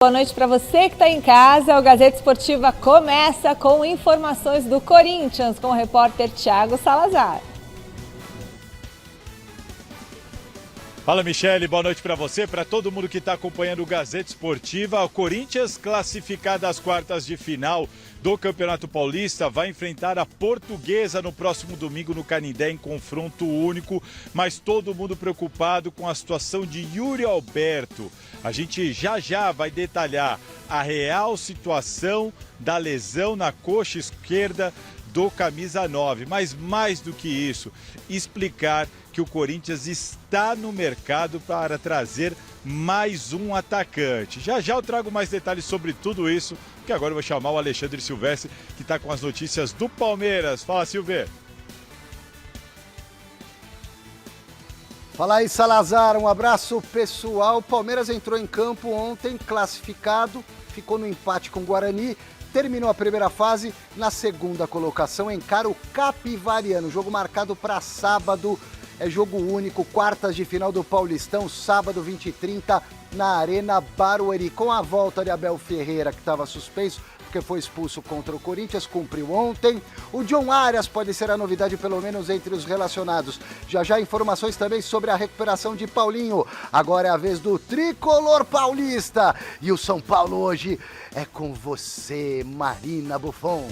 Boa noite para você que está em casa. O Gazeta Esportiva começa com informações do Corinthians com o repórter Thiago Salazar. Fala, Michele, boa noite para você, para todo mundo que está acompanhando o Gazeta Esportiva. O Corinthians, classificado às quartas de final do Campeonato Paulista, vai enfrentar a Portuguesa no próximo domingo no Canindé em confronto único, mas todo mundo preocupado com a situação de Yuri Alberto. A gente já vai detalhar a real situação da lesão na coxa esquerda do camisa 9, mas mais do que isso, explicar que o Corinthians está no mercado para trazer mais um atacante. Já eu trago mais detalhes sobre tudo isso, porque agora eu vou chamar o Alexandre Silvestre, que está com as notícias do Palmeiras. Fala, Silvê. Fala aí, Salazar, um abraço pessoal. O Palmeiras entrou em campo ontem, classificado, ficou no empate com o Guarani, terminou a primeira fase, na segunda colocação encara o Capivariano, jogo marcado para sábado, é jogo único, quartas de final do Paulistão, sábado 20h30 na Arena Barueri, com a volta de Abel Ferreira, que estava suspenso, porque foi expulso contra o Corinthians, cumpriu ontem. O John Arias pode ser a novidade, pelo menos entre os relacionados. Já informações também sobre a recuperação de Paulinho. Agora é a vez do tricolor paulista. E o São Paulo hoje é com você, Marina Buffon.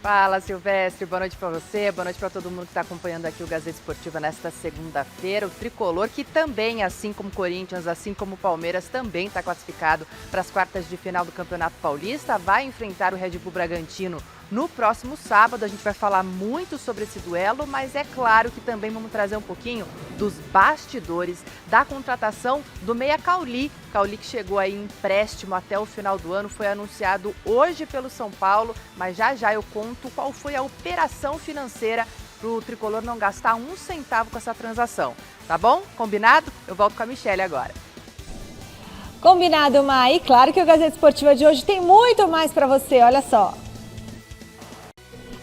Fala, Silvestre, boa noite para você, boa noite para todo mundo que está acompanhando aqui o Gazeta Esportiva nesta segunda-feira. O tricolor, que também, assim como o Corinthians, assim como o Palmeiras, também está classificado para as quartas de final do Campeonato Paulista, vai enfrentar o Red Bull Bragantino no próximo sábado. A gente vai falar muito sobre esse duelo, mas é claro que também vamos trazer um pouquinho dos bastidores da contratação do meia Cauli. Cauli, que chegou aí em empréstimo até o final do ano, foi anunciado hoje pelo São Paulo, mas já eu conto qual foi a operação financeira para o tricolor não gastar um centavo com essa transação. Tá bom? Combinado? Eu volto com a Michele agora. Combinado, Mai. Claro que o Gazeta Esportiva de hoje tem muito mais para você, olha só.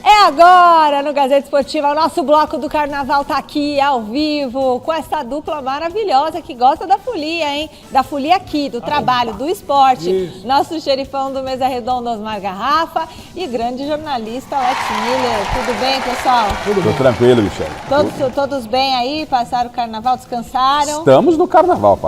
É agora no Gazeta Esportiva, o nosso bloco do Carnaval tá aqui ao vivo com essa dupla maravilhosa que gosta da folia, hein? Da folia aqui, do trabalho, do esporte. Isso. Nosso xerifão do Mesa Redonda, Osmar Garrafa, e grande jornalista Alex Miller. Tudo bem, pessoal? Tudo tranquilo, Michele. Todos bem aí? Passaram o Carnaval, descansaram? Estamos no Carnaval,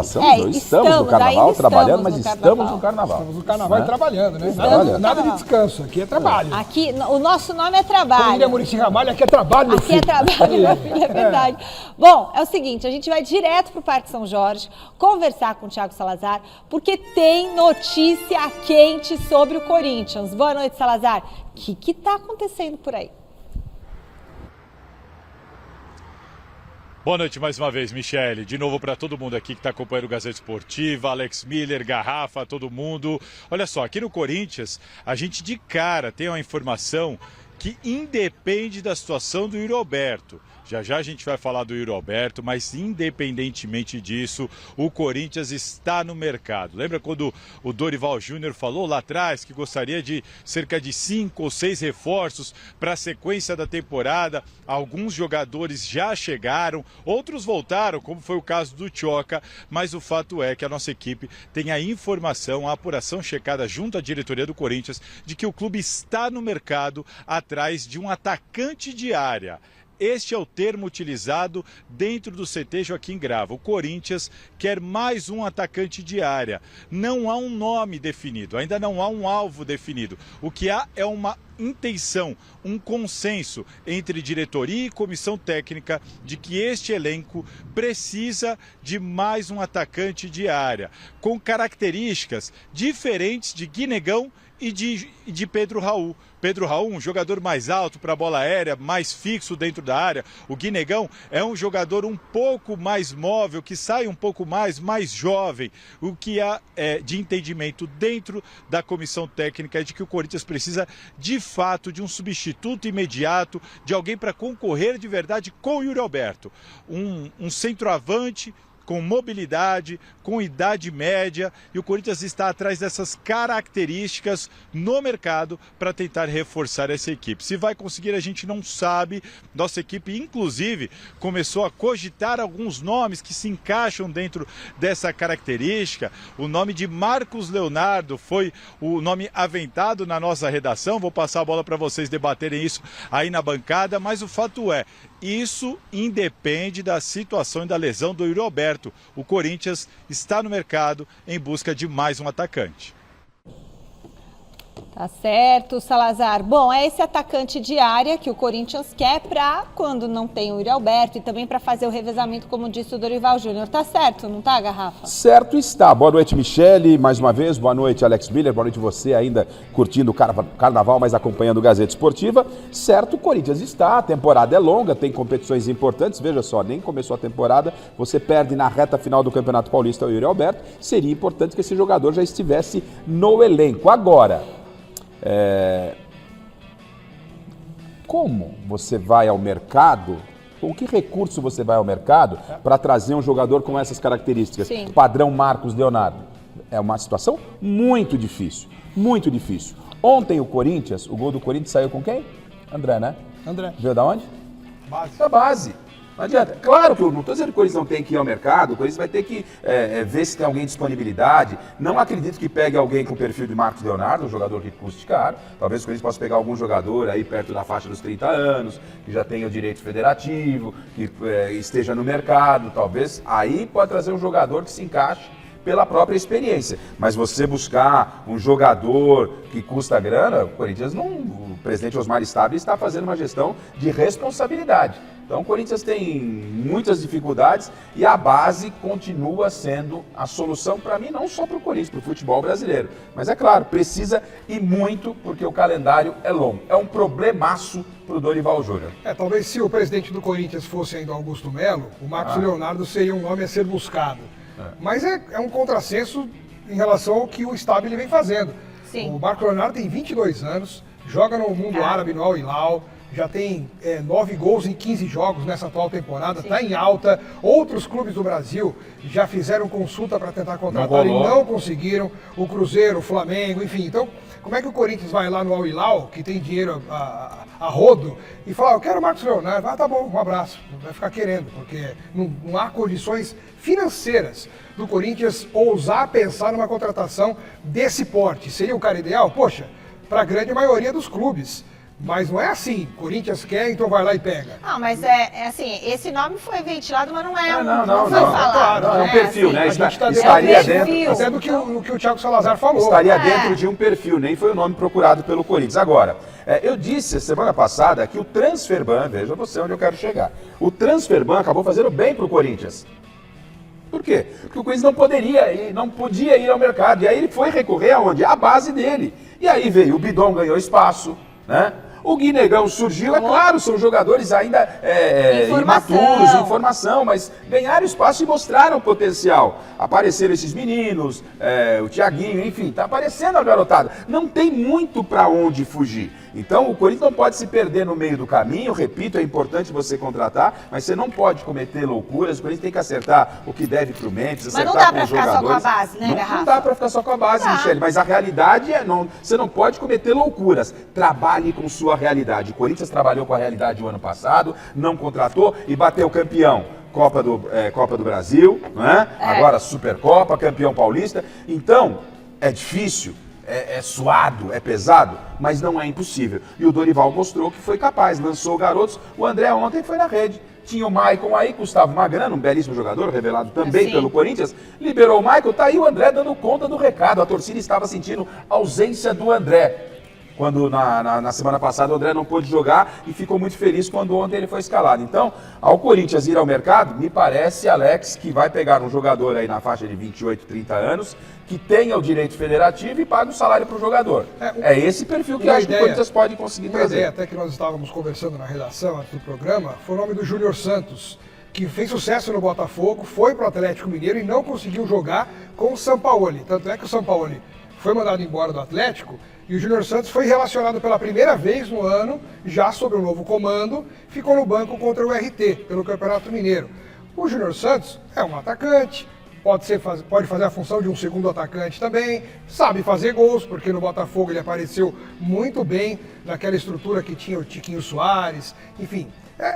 estamos no Carnaval, trabalhando, mas estamos no Carnaval. Estamos no Carnaval e trabalhando, né? Nada de descanso, aqui é trabalho. Aqui, o nosso nome é trabalho. Como Muricy Ramalho, aqui é trabalho, meu filho. Aqui é trabalho, meu filho, é verdade. Bom, é o seguinte, a gente vai direto para o Parque São Jorge conversar com o Thiago Salazar, porque tem notícia quente sobre o Corinthians. Boa noite, Salazar. O que está acontecendo por aí? Boa noite mais uma vez, Michele. De novo para todo mundo aqui que está acompanhando o Gazeta Esportiva, Alex Miller, Garrafa, todo mundo. Olha só, aqui no Corinthians, a gente de cara tem uma informação que independe da situação do Yuri Alberto. Já a gente vai falar do Yuri Alberto, mas independentemente disso, o Corinthians está no mercado. Lembra quando o Dorival Júnior falou lá atrás que gostaria de cerca de 5 ou 6 reforços para a sequência da temporada? Alguns jogadores já chegaram, outros voltaram, como foi o caso do Tchoca, mas o fato é que a nossa equipe tem a informação, a apuração checada junto à diretoria do Corinthians de que o clube está no mercado atrás de um atacante de área. Este é o termo utilizado dentro do CT Joaquim Grava. O Corinthians quer mais um atacante de área. Não há um nome definido, ainda não há um alvo definido. O que há é uma intenção, um consenso entre diretoria e comissão técnica de que este elenco precisa de mais um atacante de área, com características diferentes de Guinegão e de Pedro Raul. Pedro Raul, um jogador mais alto para a bola aérea, mais fixo dentro da área. O Guinegão é um jogador um pouco mais móvel, que sai um pouco mais jovem. O que há de entendimento dentro da comissão técnica é de que o Corinthians precisa, de fato, de um substituto imediato, de alguém para concorrer de verdade com o Yuri Alberto. Um centroavante com mobilidade, com idade média, e o Corinthians está atrás dessas características no mercado para tentar reforçar essa equipe. Se vai conseguir, a gente não sabe. Nossa equipe, inclusive, começou a cogitar alguns nomes que se encaixam dentro dessa característica. O nome de Marcos Leonardo foi o nome aventado na nossa redação. Vou passar a bola para vocês debaterem isso aí na bancada, mas o fato é, isso independe da situação e da lesão do Yuri Alberto. O Corinthians está no mercado em busca de mais um atacante. Tá certo, Salazar. Bom, é esse atacante de área que o Corinthians quer para quando não tem o Yuri Alberto e também para fazer o revezamento, como disse o Dorival Júnior. Tá certo, não tá, Garrafa? Certo está. Boa noite, Michele, mais uma vez. Boa noite, Alex Miller. Boa noite você ainda curtindo o carnaval, mas acompanhando o Gazeta Esportiva. Certo, o Corinthians está. A temporada é longa, tem competições importantes. Veja só, nem começou a temporada. Você perde na reta final do Campeonato Paulista o Yuri Alberto. Seria importante que esse jogador já estivesse no elenco. Agora, como você vai ao mercado, com que recurso você vai ao mercado para trazer um jogador com essas características? Sim. Padrão Marcos Leonardo. É uma situação muito difícil, muito difícil. Ontem o Corinthians, o gol do Corinthians saiu com quem? André, né? André. Veio da onde? Base. Da base. Não adianta. Claro que eu não estou dizendo que o Corinthians não tem que ir ao mercado, o Corinthians vai ter que ver se tem alguém de disponibilidade. Não acredito que pegue alguém com o perfil de Marcos Leonardo, um jogador que custe caro. Talvez o Corinthians possa pegar algum jogador aí perto da faixa dos 30 anos, que já tenha o direito federativo, que esteja no mercado. Talvez aí pode trazer um jogador que se encaixe pela própria experiência. Mas você buscar um jogador que custa grana, o Corinthians não... O presidente Osmar Stabile está fazendo uma gestão de responsabilidade. Então o Corinthians tem muitas dificuldades e a base continua sendo a solução para mim, não só para o Corinthians, para o futebol brasileiro. Mas é claro, precisa e muito, porque o calendário é longo. É um problemaço para o Dorival Júnior. Talvez se o presidente do Corinthians fosse ainda Augusto Melo, o Marcos Leonardo seria um nome a ser buscado. Mas é um contrassenso em relação ao que o Stabile vem fazendo. Sim. O Marcos Leonardo tem 22 anos, joga no mundo árabe, no Al Hilal, já tem 9 gols em 15 jogos nessa atual temporada, está em alta. Outros clubes do Brasil já fizeram consulta para tentar contratar e não conseguiram. O Cruzeiro, o Flamengo, enfim. Então, como é que o Corinthians vai lá no Al Hilal, que tem dinheiro a rodo, e fala, eu quero o Marcos Leonardo? Ah, tá bom, um abraço. Vai ficar querendo, porque não há condições financeiras do Corinthians ousar pensar numa contratação desse porte. Seria o cara ideal? Poxa, para a grande maioria dos clubes. Mas não é assim, Corinthians quer, então vai lá e pega. Não, mas é assim, esse nome foi ventilado, mas não é não foi falado. É um perfil, né? A gente tá Estaria dentro dentro, até do que o Thiago Salazar falou. Estaria dentro de um perfil, nem foi o nome procurado pelo Corinthians. Agora, eu disse semana passada que o Transferban, veja você onde eu quero chegar, o Transferban acabou fazendo bem para o Corinthians. Por quê? Porque o Corinthians não podia ir ao mercado. E aí ele foi recorrer aonde? À base dele. E aí veio o Bidon, ganhou espaço, né? O Guinegão surgiu, é claro, são jogadores ainda imaturos, em formação, mas ganharam espaço e mostraram potencial. Apareceram esses meninos, o Thiaguinho, enfim, está aparecendo a garotada. Não tem muito para onde fugir. Então o Corinthians não pode se perder no meio do caminho, repito, é importante você contratar, mas você não pode cometer loucuras, o Corinthians tem que acertar o que deve pro Mendes, acertar com os jogadores. Mas não dá para ficar só com a base, né, Garrafa? Não dá para ficar só com a base, Michele, mas a realidade você não pode cometer loucuras. Trabalhe com sua realidade. O Corinthians trabalhou com a realidade o ano passado, não contratou e bateu campeão. Copa do Brasil, né? Agora Supercopa, campeão paulista. Então, é difícil. É suado, é pesado, mas não é impossível. E o Dorival mostrou que foi capaz, lançou garotos. O André ontem foi na rede. Tinha o Maicon aí, Gustavo Magrano, um belíssimo jogador, revelado também pelo Corinthians. Liberou o Maicon, tá aí o André dando conta do recado. A torcida estava sentindo a ausência do André. Quando na semana passada o André não pôde jogar e ficou muito feliz quando ontem ele foi escalado. Então, ao Corinthians ir ao mercado, me parece, Alex, que vai pegar um jogador aí na faixa de 28, 30 anos, que tenha o direito federativo e paga o salário para o jogador. É esse perfil que eu acho que o Corinthians pode conseguir trazer. Uma ideia até que nós estávamos conversando na redação antes do programa, foi o nome do Júnior Santos, que fez sucesso no Botafogo, foi para o Atlético Mineiro e não conseguiu jogar com o Sampaoli. Tanto é que o Sampaoli foi mandado embora do Atlético e o Júnior Santos foi relacionado pela primeira vez no ano, já sob o novo comando, ficou no banco contra o RT, pelo Campeonato Mineiro. O Júnior Santos é um atacante, pode fazer a função de um segundo atacante também, sabe fazer gols, porque no Botafogo ele apareceu muito bem naquela estrutura que tinha o Tiquinho Soares, enfim.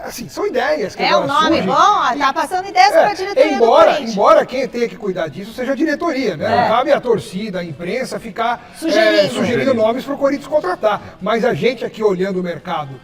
Assim, são ideias que É um nome surgem. bom, tá passando ideias para a diretoria do Corinthians. Embora quem tenha que cuidar disso seja a diretoria, né? Não cabe a torcida, a imprensa ficar sugerindo nomes para o Corinthians contratar. Mas a gente aqui olhando o mercado,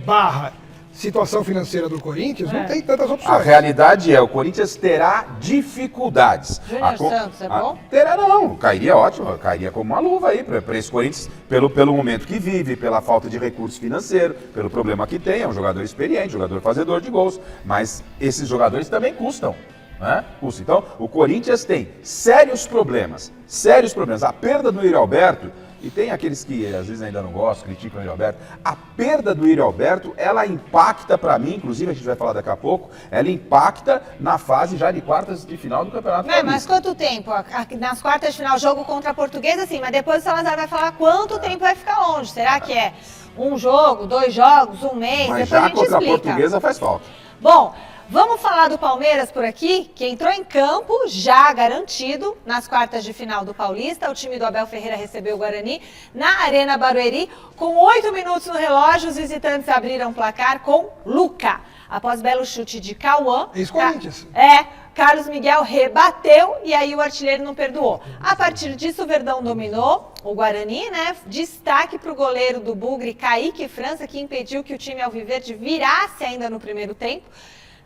barra situação financeira do Corinthians, não tem tantas opções. A realidade é, o Corinthians terá dificuldades. Júnior Santos, é bom? Terá não, cairia ótimo, cairia como uma luva aí para esse Corinthians, pelo momento que vive, pela falta de recurso financeiro, pelo problema que tem, é um jogador experiente, jogador fazedor de gols, mas esses jogadores também custam. Né? Então, o Corinthians tem sérios problemas. A perda do Yuri Alberto, e tem aqueles que às vezes ainda não gostam, criticam o Yuri Alberto. A perda do Yuri Alberto, ela impacta para mim, inclusive a gente vai falar daqui a pouco, ela impacta na fase já de quartas de final do Campeonato Paulista. Mas quanto tempo? Nas quartas de final, jogo contra a Portuguesa, sim, mas depois o Salazar vai falar quanto tempo vai ficar longe. Será que é um jogo, 2 jogos, um mês? Mas depois já a gente contra a explica. Portuguesa faz falta. Bom, vamos falar do Palmeiras por aqui, que entrou em campo, já garantido, nas quartas de final do Paulista. O time do Abel Ferreira recebeu o Guarani na Arena Barueri. Com 8 minutos no relógio, os visitantes abriram o placar com Luca. Após belo chute de Cauã... Ex-Corinthians. Carlos Miguel rebateu e aí o artilheiro não perdoou. A partir disso, o Verdão dominou o Guarani, né? Destaque para o goleiro do Bugre, Kaique França, que impediu que o time alviverde virasse ainda no primeiro tempo.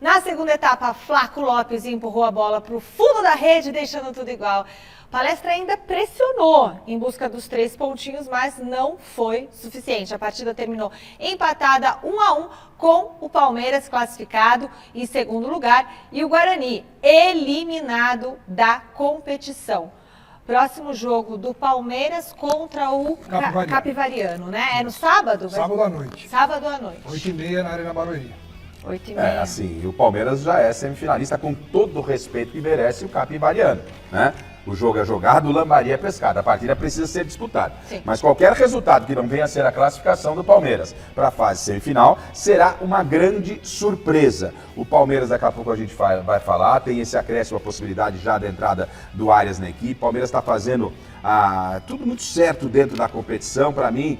Na segunda etapa, Flaco Lopes empurrou a bola para o fundo da rede, deixando tudo igual. Palestra ainda pressionou em busca dos 3 pontinhos, mas não foi suficiente. A partida terminou empatada 1-1 com o Palmeiras classificado em segundo lugar e o Guarani eliminado da competição. Próximo jogo do Palmeiras contra o Capivariano, né? É no sábado? Sábado à noite. Sábado à noite. 8h30 na Arena Barueri. 8h30. Assim, o Palmeiras já é semifinalista com todo o respeito que merece o Capivariano, né? O jogo é jogado, o lambari é pescado. A partida precisa ser disputada. Sim. Mas qualquer resultado que não venha a ser a classificação do Palmeiras para a fase semifinal será uma grande surpresa. O Palmeiras, daqui a pouco a gente vai falar, tem esse acréscimo, a possibilidade já da entrada do Arias na equipe. O Palmeiras está fazendo tudo muito certo dentro da competição. Para mim,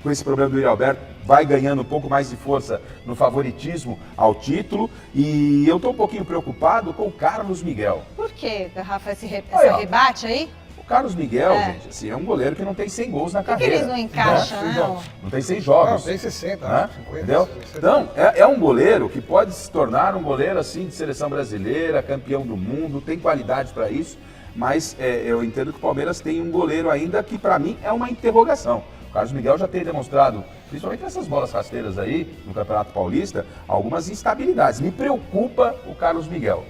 com esse problema do Yuri Alberto, vai ganhando um pouco mais de força no favoritismo ao título. E eu estou um pouquinho preocupado com o Carlos Miguel. Por que, Rafa, esse rebate aí? O Carlos Miguel, gente, assim, é um goleiro que não tem 100 gols na Por que carreira. eles não encaixam, né? Não tem 100 jogos. Não, tem 60, né? 50. Entendeu? 60. Então, é um goleiro que pode se tornar um goleiro assim de seleção brasileira, campeão do mundo, tem qualidade para isso, mas eu entendo que o Palmeiras tem um goleiro ainda que para mim é uma interrogação. O Carlos Miguel já tem demonstrado, principalmente nessas bolas rasteiras aí, no Campeonato Paulista, algumas instabilidades. Me preocupa o Carlos Miguel.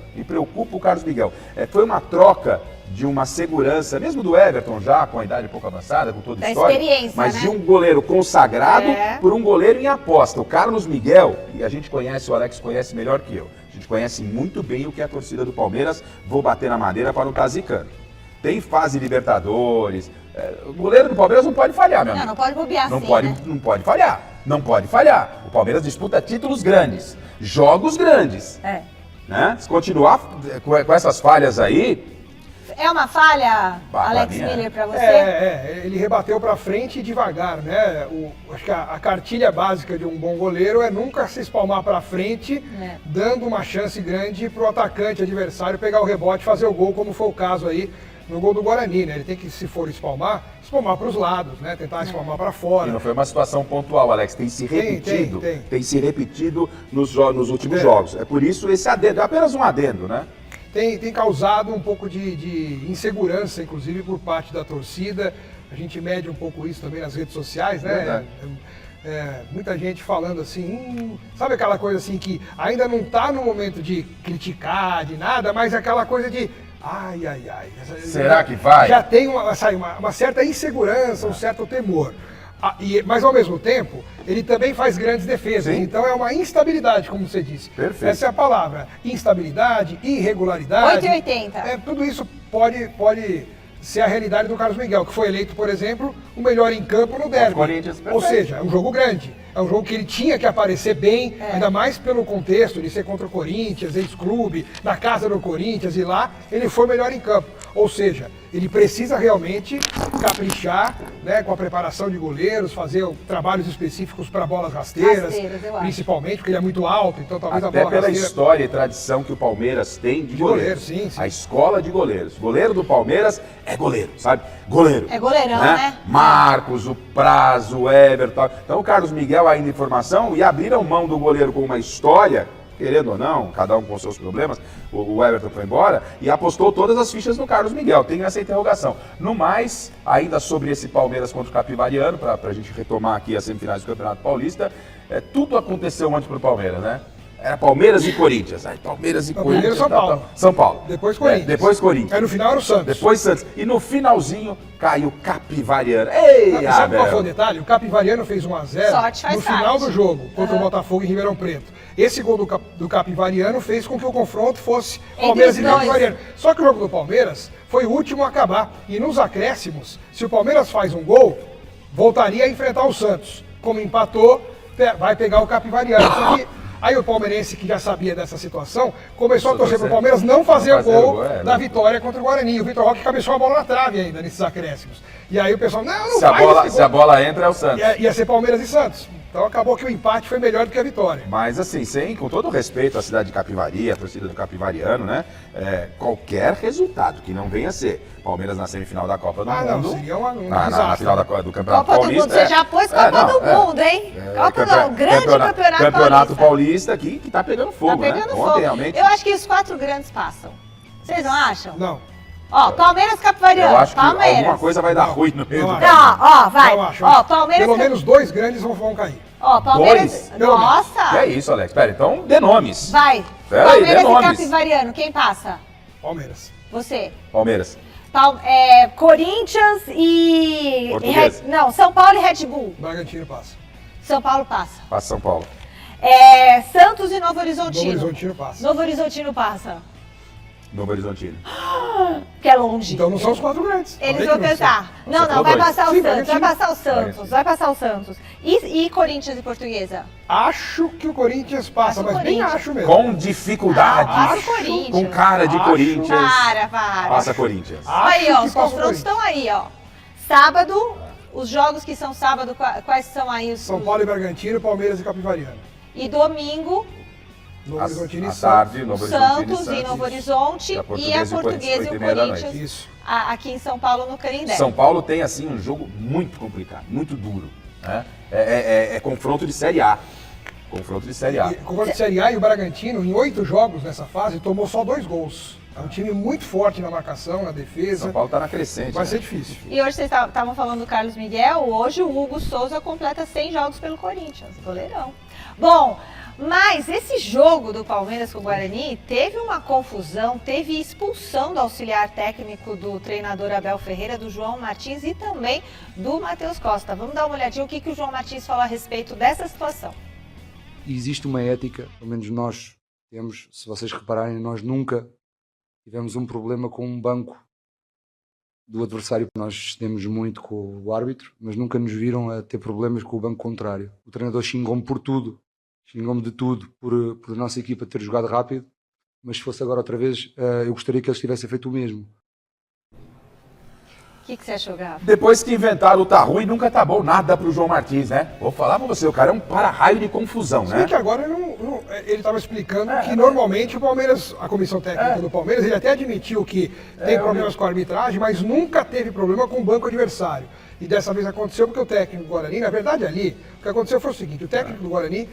Foi uma troca de uma segurança, mesmo do Everton já, com a idade pouco avançada, com toda a história, experiência, mas né? de um goleiro consagrado por um goleiro em aposta. O Carlos Miguel, e a gente conhece, o Alex conhece melhor que eu, a gente conhece muito bem o que é a torcida do Palmeiras, vou bater na madeira para não estar zicando. Tem fase Libertadores. O goleiro do Palmeiras não pode falhar, meu amigo. Não pode bobear Não assim, pode, né? não pode falhar. Não pode falhar. O Palmeiras disputa títulos grandes, jogos grandes. Né? Se continuar com essas falhas aí... É uma falha, Alex pra mim, Miller, pra você? Ele rebateu para frente devagar, né? Acho que a cartilha básica de um bom goleiro é nunca se espalmar para frente, dando uma chance grande para o atacante adversário pegar o rebote e fazer o gol, como foi o caso aí no gol do Guarani, né? Ele tem que, se for espalmar para os lados, né? Tentar espalmar para fora. E não foi uma situação pontual, Alex. Tem se repetido. Tem se repetido nos últimos jogos. É por isso esse adendo, é apenas um adendo, né? Tem causado um pouco de insegurança, inclusive, por parte da torcida. A gente mede um pouco isso também nas redes sociais, né? Muita gente falando assim, sabe aquela coisa assim que ainda não está no momento de criticar, de nada, mas aquela coisa de ai. Será que vai? Já tem uma certa insegurança, um certo temor. Mas ao mesmo tempo, ele também faz grandes defesas. Sim. Então é uma instabilidade, como você disse. Perfeito. Essa é a palavra. Instabilidade, irregularidade. 8,80. Tudo isso pode ser a realidade do Carlos Miguel, que foi eleito, por exemplo, o melhor em campo no derby. Corinthians, Ou seja, é um jogo grande. É um jogo que ele tinha que aparecer bem, ainda mais pelo contexto de ser contra o Corinthians, ex-clube, na casa do Corinthians, e lá ele foi melhor em campo. Ou seja, ele precisa realmente caprichar, né, com a preparação de goleiros, fazer trabalhos específicos para bolas rasteiras, eu acho. principalmente porque ele é muito alto, então talvez a Até bola pela rasteira... história e tradição que o Palmeiras tem de goleiros. sim. A escola de goleiros. Goleiro do Palmeiras é goleiro, sabe? Goleiro. É goleirão, né? Marcos, o Praz, o Everton. Então o Carlos Miguel ainda em formação e abriram mão do goleiro com uma história, querendo ou não, cada um com seus problemas, o Everton foi embora e apostou todas as fichas no Carlos Miguel. Tem essa interrogação. No mais, ainda sobre esse Palmeiras contra o Capivariano, para a gente retomar aqui as semifinais do Campeonato Paulista, tudo aconteceu antes para o Palmeiras, né? Era Palmeiras e Corinthians. Aí, Palmeiras e Corinthians. Primeiro São Paulo. São Paulo. Depois Corinthians. Depois Corinthians. Aí no final era o Santos. Depois Santos. E no finalzinho caiu Capivariano. Ei, Sabe qual Abel. foi o detalhe? O Capivariano fez 1 a 0 Sorte faz no final parte. do jogo contra o Botafogo em Ribeirão Preto. Esse gol do Capivariano fez com que o confronto fosse Palmeiras e os dois. Capivariano. Só que o jogo do Palmeiras foi o último a acabar. E nos acréscimos, se o Palmeiras faz um gol, voltaria a enfrentar o Santos. Como empatou, vai pegar o Capivariano. Só que aí o palmeirense, que já sabia dessa situação, começou a torcer para o Palmeiras não fazer o gol da vitória contra o Guarani. O Vitor Roque cabeçou a bola na trave ainda, nesses acréscimos. E aí o pessoal, não faz esse gol. Se a bola entra, é o Santos. Ia ser Palmeiras e Santos. Então acabou que o empate foi melhor do que a vitória. Mas assim, com todo respeito à cidade de Capivari, à torcida do Capivariano, né? Qualquer resultado que não venha a ser Palmeiras na semifinal da Copa do Mundo. Não, seria uma na final do Campeonato Copa do Paulista. Mundo, você já pôs Copa do Mundo, hein? Copa do grande Campeonato Paulista que tá pegando fogo, Tá pegando né? fogo. Ontem realmente. Eu acho que os 4 grandes passam. Vocês não acham? Não. Ó, Palmeiras, Capivariano. Eu acho que Palmeiras. alguma coisa vai dar ruim no meio não do acho. caminho. Não, vai. Não acho. Ó, Palmeiras. Pelo menos 2 grandes vão cair. Ó, Palmeiras. Dois? Nossa. Que é isso, Alex? Pera, então dê nomes. Vai. Pera aí, Palmeiras dê e nomes. Capivariano, quem passa? Palmeiras. Você. Palmeiras. Corinthians e. Portuguesa. Não, São Paulo e Red Bull. Bragantino passa. São Paulo passa. Passa São Paulo. Santos e Novo Horizontino. Novo Horizontino passa. Novo Horizontino passa. Novo Horizontino. Que é longe. Então não são os 4 grandes. Eles Falei vão que não pensar. Você Não, falou vai dois. passar o Sim, Santos, vai Bragantino. passar o Santos, vai passar o Santos. E Corinthians e Portuguesa? Acho que o Corinthians passa, Acho o mas bem Corinthians. acho mesmo. Com dificuldade. Passa o Corinthians. Com cara de Acho. Corinthians. Para. Passa Corinthians. Acho Aí, ó, que os passa o confrontos Corinthians. estão aí, ó. Sábado, os jogos que são sábado, quais são aí os... São Paulo e Bragantino, Palmeiras e Capivariano. E domingo, Novo Horizontino e À Santos. tarde, Novo Horizontino Santos e em Novo Santos. Horizonte e a Portuguesa e o 8h30 da noite. Corinthians Isso. aqui em São Paulo, no Canindé. São Paulo tem, assim, um jogo muito complicado, muito duro. Né? É confronto de Série A. Confronto de Série A. E, confronto de Série A, e o Bragantino, em 8 jogos nessa fase, tomou só 2 gols. É um time muito forte na marcação, na defesa. São Paulo tá na crescente. Vai né? ser difícil. E hoje vocês estavam falando do Carlos Miguel, hoje o Hugo Souza completa 100 jogos pelo Corinthians, goleirão. Bom, mas esse jogo do Palmeiras com o Guarani teve uma confusão, teve expulsão do auxiliar técnico do treinador Abel Ferreira, do João Martins e também do Matheus Costa. Vamos dar uma olhadinha o que o João Martins falou a respeito dessa situação. Existe uma ética, pelo menos nós temos, se vocês repararem, nós nunca tivemos um problema com um banco do adversário. Nós cedemos muito com o árbitro, mas nunca nos viram a ter problemas com o banco contrário. O treinador xingou-me por tudo, xingou-me de tudo, por a nossa equipa ter jogado rápido, mas se fosse agora outra vez, eu gostaria que eles tivessem feito o mesmo. O que você achou, Gato? Depois que inventaram o tá ruim, nunca tá bom nada pro João Martins, né? Vou falar pra você, o cara é um para-raio de confusão, Se né? bem que agora ele estava explicando que normalmente o Palmeiras, a comissão técnica do Palmeiras, ele até admitiu que tem problemas com a arbitragem, mas nunca teve problema com o banco adversário. E dessa vez aconteceu porque o técnico do Guarani, na verdade ali, o que aconteceu foi o seguinte, o técnico do Guarani,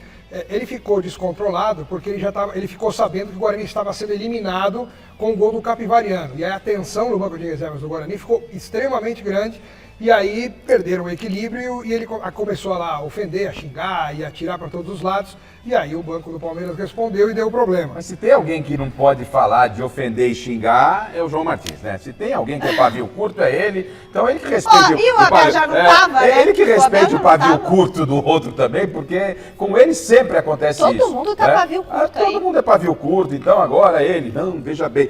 ele ficou descontrolado porque ele ficou sabendo que o Guarani estava sendo eliminado com o gol do Capivariano. E aí a tensão no banco de reservas do Guarani ficou extremamente grande E aí perderam o equilíbrio e ele começou a lá ofender, a xingar e a atirar para todos os lados. E aí o banco do Palmeiras respondeu e deu problema. Mas se tem alguém que não pode falar de ofender e xingar, é o João Martins, né? Se tem alguém que é pavio curto, é ele. Então ele que respeite e o Abel já não tava, né? Ele que respeite o pavio tava. curto do outro também, porque com ele sempre acontece isso. Todo mundo tá né? pavio curto aí. Todo mundo é pavio curto, então agora ele, não, veja bem.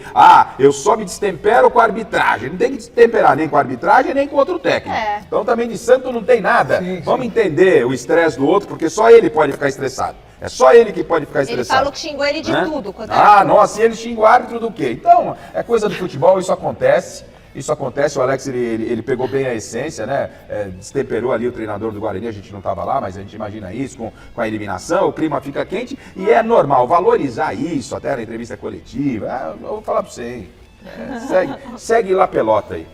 Eu só me destempero com a arbitragem. Não tem que destemperar nem com a arbitragem, nem com outro técnico. Então também de santo não tem nada. Sim. Vamos entender o estresse do outro, porque só ele pode ficar estressado. É só ele que pode ficar estressado. Ele falou que xingou ele de tudo. Nossa, e ele xinga o árbitro do quê? Então, é coisa do futebol, isso acontece. Isso acontece, o Alex, ele pegou bem a essência, né? Destemperou ali o treinador do Guarani, a gente não estava lá, mas a gente imagina isso com a eliminação, o clima fica quente e é normal valorizar isso, até na entrevista coletiva. Eu vou falar para você, hein? Segue lá pelota aí.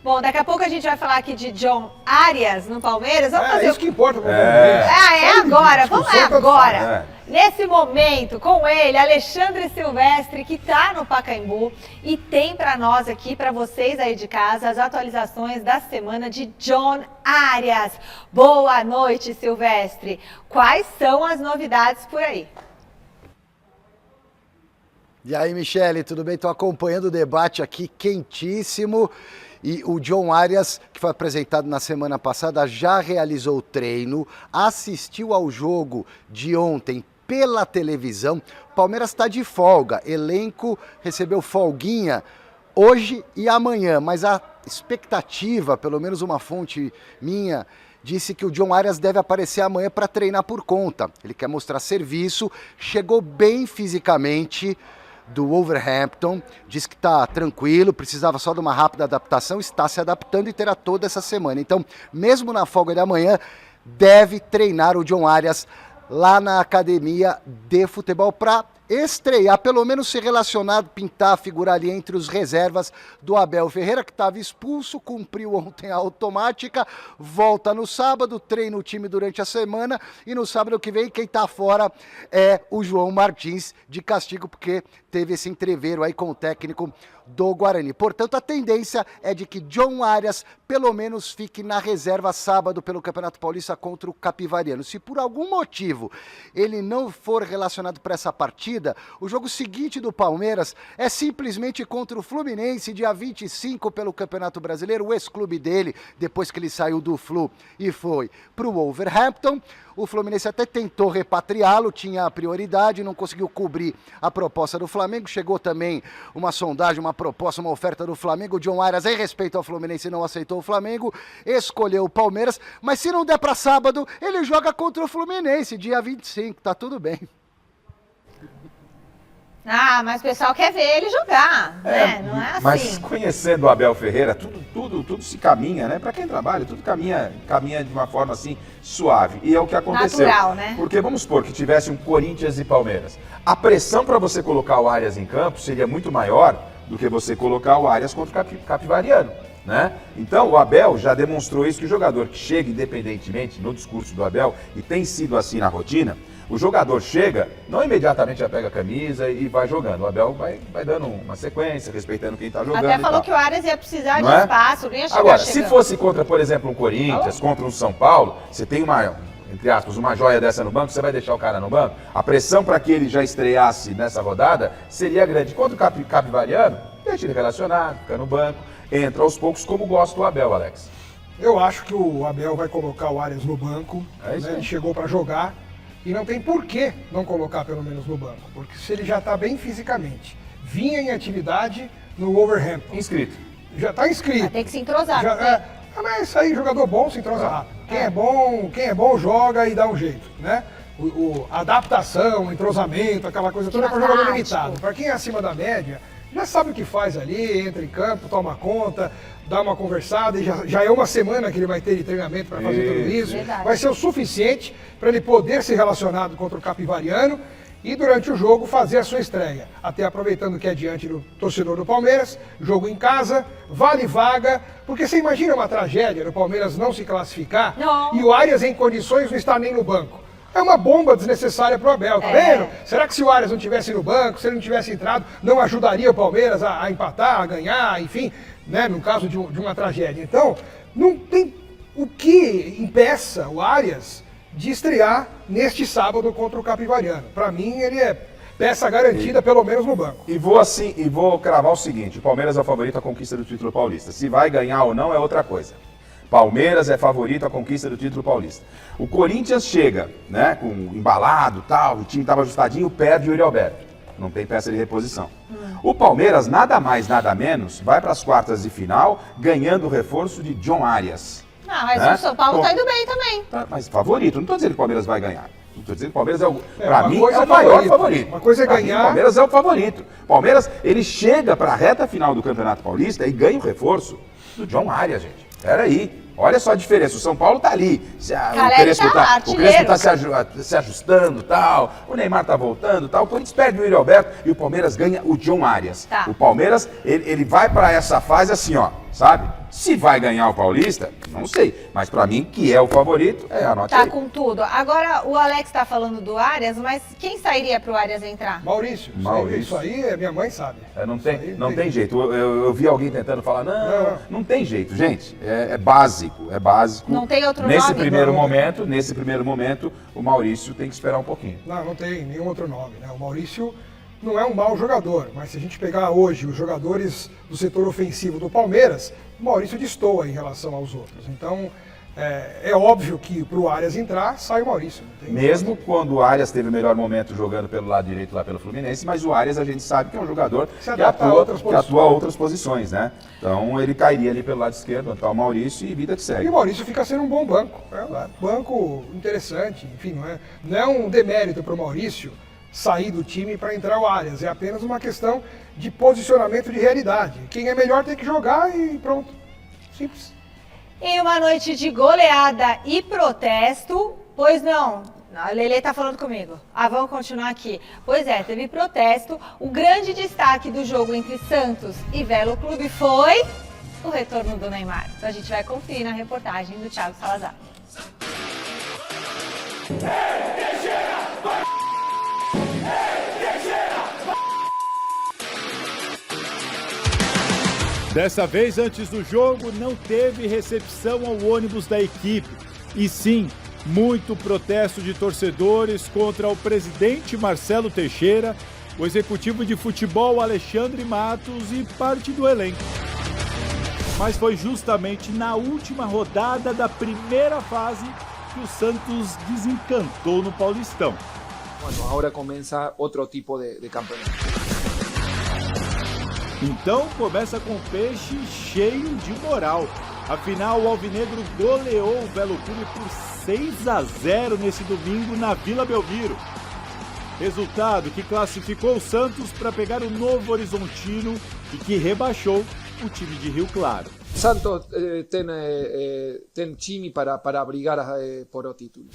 Bom, daqui a pouco a gente vai falar aqui de John Arias no Palmeiras. Vamos fazer isso que importa. É agora, vamos lá agora. É. Nesse momento, com ele, Alexandre Silvestre, que está no Pacaembu e tem para nós aqui, para vocês aí de casa, as atualizações da semana de John Arias. Boa noite, Silvestre. Quais são as novidades por aí? E aí, Michele, tudo bem? Estou acompanhando o debate aqui quentíssimo. E o John Arias, que foi apresentado na semana passada, já realizou o treino, assistiu ao jogo de ontem pela televisão. O Palmeiras está de folga, elenco recebeu folguinha hoje e amanhã, mas a expectativa, pelo menos uma fonte minha, disse que o John Arias deve aparecer amanhã para treinar por conta. Ele quer mostrar serviço, chegou bem fisicamente do Wolverhampton, diz que está tranquilo, precisava só de uma rápida adaptação, está se adaptando e terá toda essa semana. Então, mesmo na folga de amanhã, deve treinar o John Arias lá na academia de futebol para estrear, pelo menos ser relacionado, pintar, figurar ali entre os reservas do Abel Ferreira, que estava expulso, cumpriu ontem a automática, volta no sábado, treina o time durante a semana e no sábado que vem quem está fora é o João Martins, de castigo, porque teve esse entreveiro aí com o técnico do Guarani. Portanto, a tendência é de que John Arias pelo menos fique na reserva sábado pelo Campeonato Paulista contra o Capivariano. Se por algum motivo ele não for relacionado para essa partida, o jogo seguinte do Palmeiras é simplesmente contra o Fluminense, dia 25 pelo Campeonato Brasileiro, o ex-clube dele, depois que ele saiu do Flu e foi para o Wolverhampton. O Fluminense até tentou repatriá-lo, tinha a prioridade, não conseguiu cobrir a proposta do Flamengo. Chegou também uma sondagem, uma proposta, uma oferta do Flamengo. O John Arias, em respeito ao Fluminense, não aceitou o Flamengo, escolheu o Palmeiras. Mas se não der para sábado, ele joga contra o Fluminense, dia 25, tá tudo bem. Mas o pessoal quer ver ele jogar, né? Não é assim. Mas conhecendo o Abel Ferreira, tudo se caminha, né? Para quem trabalha, tudo caminha de uma forma assim suave. E é o que aconteceu. Natural, né? Porque vamos supor que tivesse um Corinthians e Palmeiras. A pressão para você colocar o Arias em campo seria muito maior do que você colocar o Arias contra o Capivariano, né? Então o Abel já demonstrou isso, que o jogador que chega independentemente no discurso do Abel, e tem sido assim na rotina, o jogador chega, não imediatamente já pega a camisa e vai jogando. O Abel vai dando uma sequência, respeitando quem está jogando. Até falou que o Arias ia precisar de espaço, não ia chegar Agora, chegando. se fosse contra, por exemplo, um Corinthians, contra um São Paulo, você tem uma, entre aspas, uma joia dessa no banco, você vai deixar o cara no banco? A pressão para que ele já estreasse nessa rodada seria grande. Contra o Capivariano, deixa ele relacionado, fica no banco, entra aos poucos, como gosta o Abel, Alex. Eu acho que o Abel vai colocar o Arias no banco, isso né? aí. Ele chegou para jogar. E não tem por que não colocar pelo menos no banco, porque se ele já está bem fisicamente, vinha em atividade no Wolverhampton. Inscrito. Já está inscrito. Tem que se entrosar, Já, não tem? mas isso aí, jogador bom se entrosa rápido. Quem é bom joga e dá um jeito, né? A adaptação, o entrosamento, aquela coisa toda é para jogador limitado. Para quem é acima da média, já sabe o que faz ali, entra em campo, toma conta, dá uma conversada, e já é uma semana que ele vai ter de treinamento para fazer tudo isso. Verdade. Vai ser o suficiente para ele poder ser relacionado contra o Capivariano e durante o jogo fazer a sua estreia. Até aproveitando que é diante do torcedor do Palmeiras, jogo em casa, vale vaga, porque você imagina uma tragédia do Palmeiras não se classificar Não. e o Arias em condições não estar nem no banco. é uma bomba desnecessária pro Abel, tá vendo? Será que se o Arias não tivesse no banco, se ele não tivesse entrado, não ajudaria o Palmeiras a empatar, a ganhar, enfim, né, no caso de uma tragédia? Então, não tem o que impeça o Arias de estrear neste sábado contra o Capivariano. Para mim, ele é peça garantida, pelo menos no banco. E vou cravar o seguinte, o Palmeiras é o favorito à conquista do título paulista. Se vai ganhar ou não é outra coisa. Palmeiras é favorito à conquista do título paulista. O Corinthians chega, né, com embalado, tal, o time estava ajustadinho, perde o Yuri Alberto. Não tem peça de reposição. O Palmeiras, nada mais, nada menos, vai para as quartas de final, ganhando o reforço de John Arias. Não, mas o São Paulo tá indo bem também. Tá, mas favorito, não estou dizendo que o Palmeiras vai ganhar. Estou dizendo que o Palmeiras para mim, coisa é é o maior favorito. favorito. Uma coisa é Pra mim, ganhar. o Palmeiras é o favorito. O Palmeiras, ele chega para a reta final do Campeonato Paulista e ganha o reforço do John Arias, gente. Peraí. Olha só a diferença, o São Paulo tá ali, o Crespo tá se ajustando, tal, o Neymar tá voltando, tal, o Corinthians perde o Yuri Alberto e o Palmeiras ganha o John Arias. Tá. O Palmeiras, ele vai para essa fase assim, ó, sabe? Se vai ganhar o Paulista, não sei, mas para mim, que é o favorito, anote Tá aí. com tudo. Agora, o Alex tá falando do Arias, mas quem sairia pro Arias entrar? Maurício. Isso aí minha mãe sabe. Não tem jeito. Eu vi alguém tentando falar, não tem jeito, gente. É básico. Não tem outro nesse nome? Nesse primeiro momento, o Maurício tem que esperar um pouquinho. Não tem nenhum outro nome, né? O Maurício não é um mau jogador, mas se a gente pegar hoje os jogadores do setor ofensivo do Palmeiras, o Maurício destoa em relação aos outros. Então, é óbvio que para o Arias entrar, sai o Maurício. Mesmo quando o Arias teve o melhor momento jogando pelo lado direito lá pelo Fluminense, mas o Arias a gente sabe que é um jogador que atua a outras posições, né? Então ele cairia ali pelo lado esquerdo, onde está o Maurício e vida que segue. E o Maurício fica sendo um bom banco. Banco interessante, enfim, não é um demérito para o Maurício sair do time para entrar o Arias. É apenas uma questão de posicionamento de realidade. Quem é melhor tem que jogar e pronto. Simples. Em uma noite de goleada e protesto, pois não, a Lelê tá falando comigo. Vamos continuar aqui. Pois é, teve protesto. O grande destaque do jogo entre Santos e Velo Clube foi o retorno do Neymar. Então a gente vai conferir na reportagem do Thiago Salazar. Dessa vez, antes do jogo, não teve recepção ao ônibus da equipe. E sim, muito protesto de torcedores contra o presidente Marcelo Teixeira, o executivo de futebol Alexandre Matos e parte do elenco. Mas foi justamente na última rodada da primeira fase que o Santos desencantou no Paulistão. Bueno, agora começa outro tipo de campeonato. Então começa com peixe cheio de moral. Afinal, o Alvinegro goleou o Velo Clube por 6-0 nesse domingo na Vila Belmiro. Resultado que classificou o Santos para pegar o Novo Horizontino e que rebaixou o time de Rio Claro. Santos tem time para brigar por o título.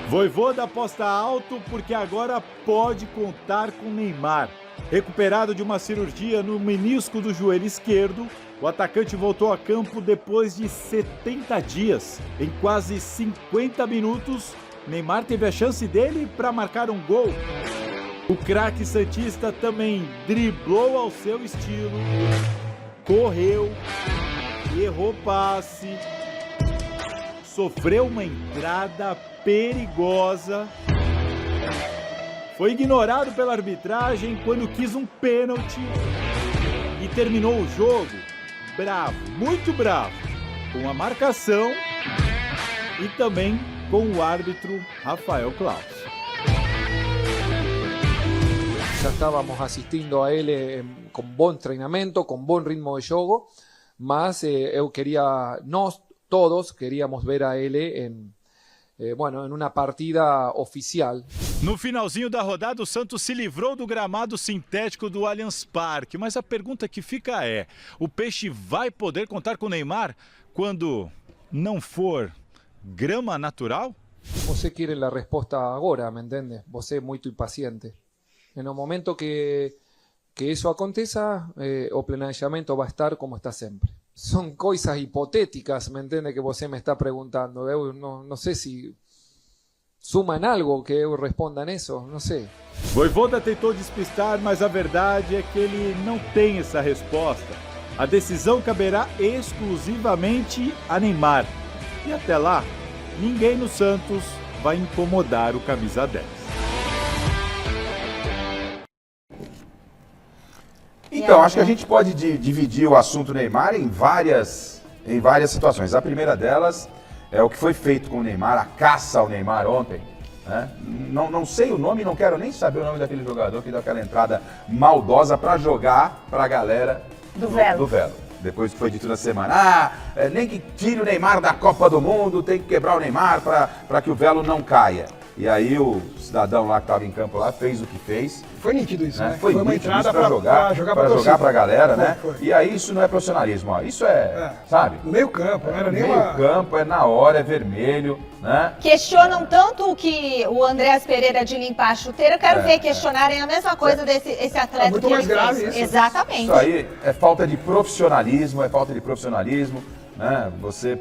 Vojvoda aposta alto porque agora pode contar com Neymar. Recuperado de uma cirurgia no menisco do joelho esquerdo, o atacante voltou a campo depois de 70 dias. Em quase 50 minutos, Neymar teve a chance dele para marcar um gol. O craque santista também driblou ao seu estilo, correu, errou passe, sofreu uma entrada perigosa. Foi ignorado pela arbitragem quando quis um pênalti e terminou o jogo bravo, muito bravo, com a marcação e também com o árbitro Rafael Claus. Já estávamos assistindo a ele com bom treinamento, com bom ritmo de jogo, mas nós todos queríamos ver a ele em uma partida oficial. No finalzinho da rodada, o Santos se livrou do gramado sintético do Allianz Parque. Mas a pergunta que fica é, o Peixe vai poder contar com o Neymar quando não for grama natural? Você quer a resposta agora, me entende? Você é muito impaciente. No momento que isso aconteça, o planejamento vai estar como está sempre. São coisas hipotéticas, me entende, que você me está perguntando. Eu não sei se suman algo que eu responda nisso, não sei. Vojvoda tentou despistar, mas a verdade é que ele não tem essa resposta. A decisão caberá exclusivamente a Neymar. E até lá, ninguém no Santos vai incomodar o camisa 10. Então, acho que a gente pode dividir o assunto Neymar em várias situações. A primeira delas é o que foi feito com o Neymar, a caça ao Neymar ontem. Né? Não sei o nome, não quero nem saber o nome daquele jogador que deu aquela entrada maldosa para jogar para a galera do Velo. Depois que foi dito na semana, nem que tire o Neymar da Copa do Mundo, tem que quebrar o Neymar para que o Velo não caia. E aí o cidadão lá que estava em campo lá fez o que fez. Foi nítido isso, né? Foi uma entrada para jogar para a galera, né? Foi. E aí isso não é profissionalismo, ó. Isso sabe? No meio campo, não era nem no meio campo, é na hora, é vermelho, né? Questionam tanto o que o Andréas Pereira de limpar a chuteira, eu quero ver questionarem a mesma coisa desse atleta muito que mais ele grave fez. isso. Exatamente. Isso aí é falta de profissionalismo, né? Você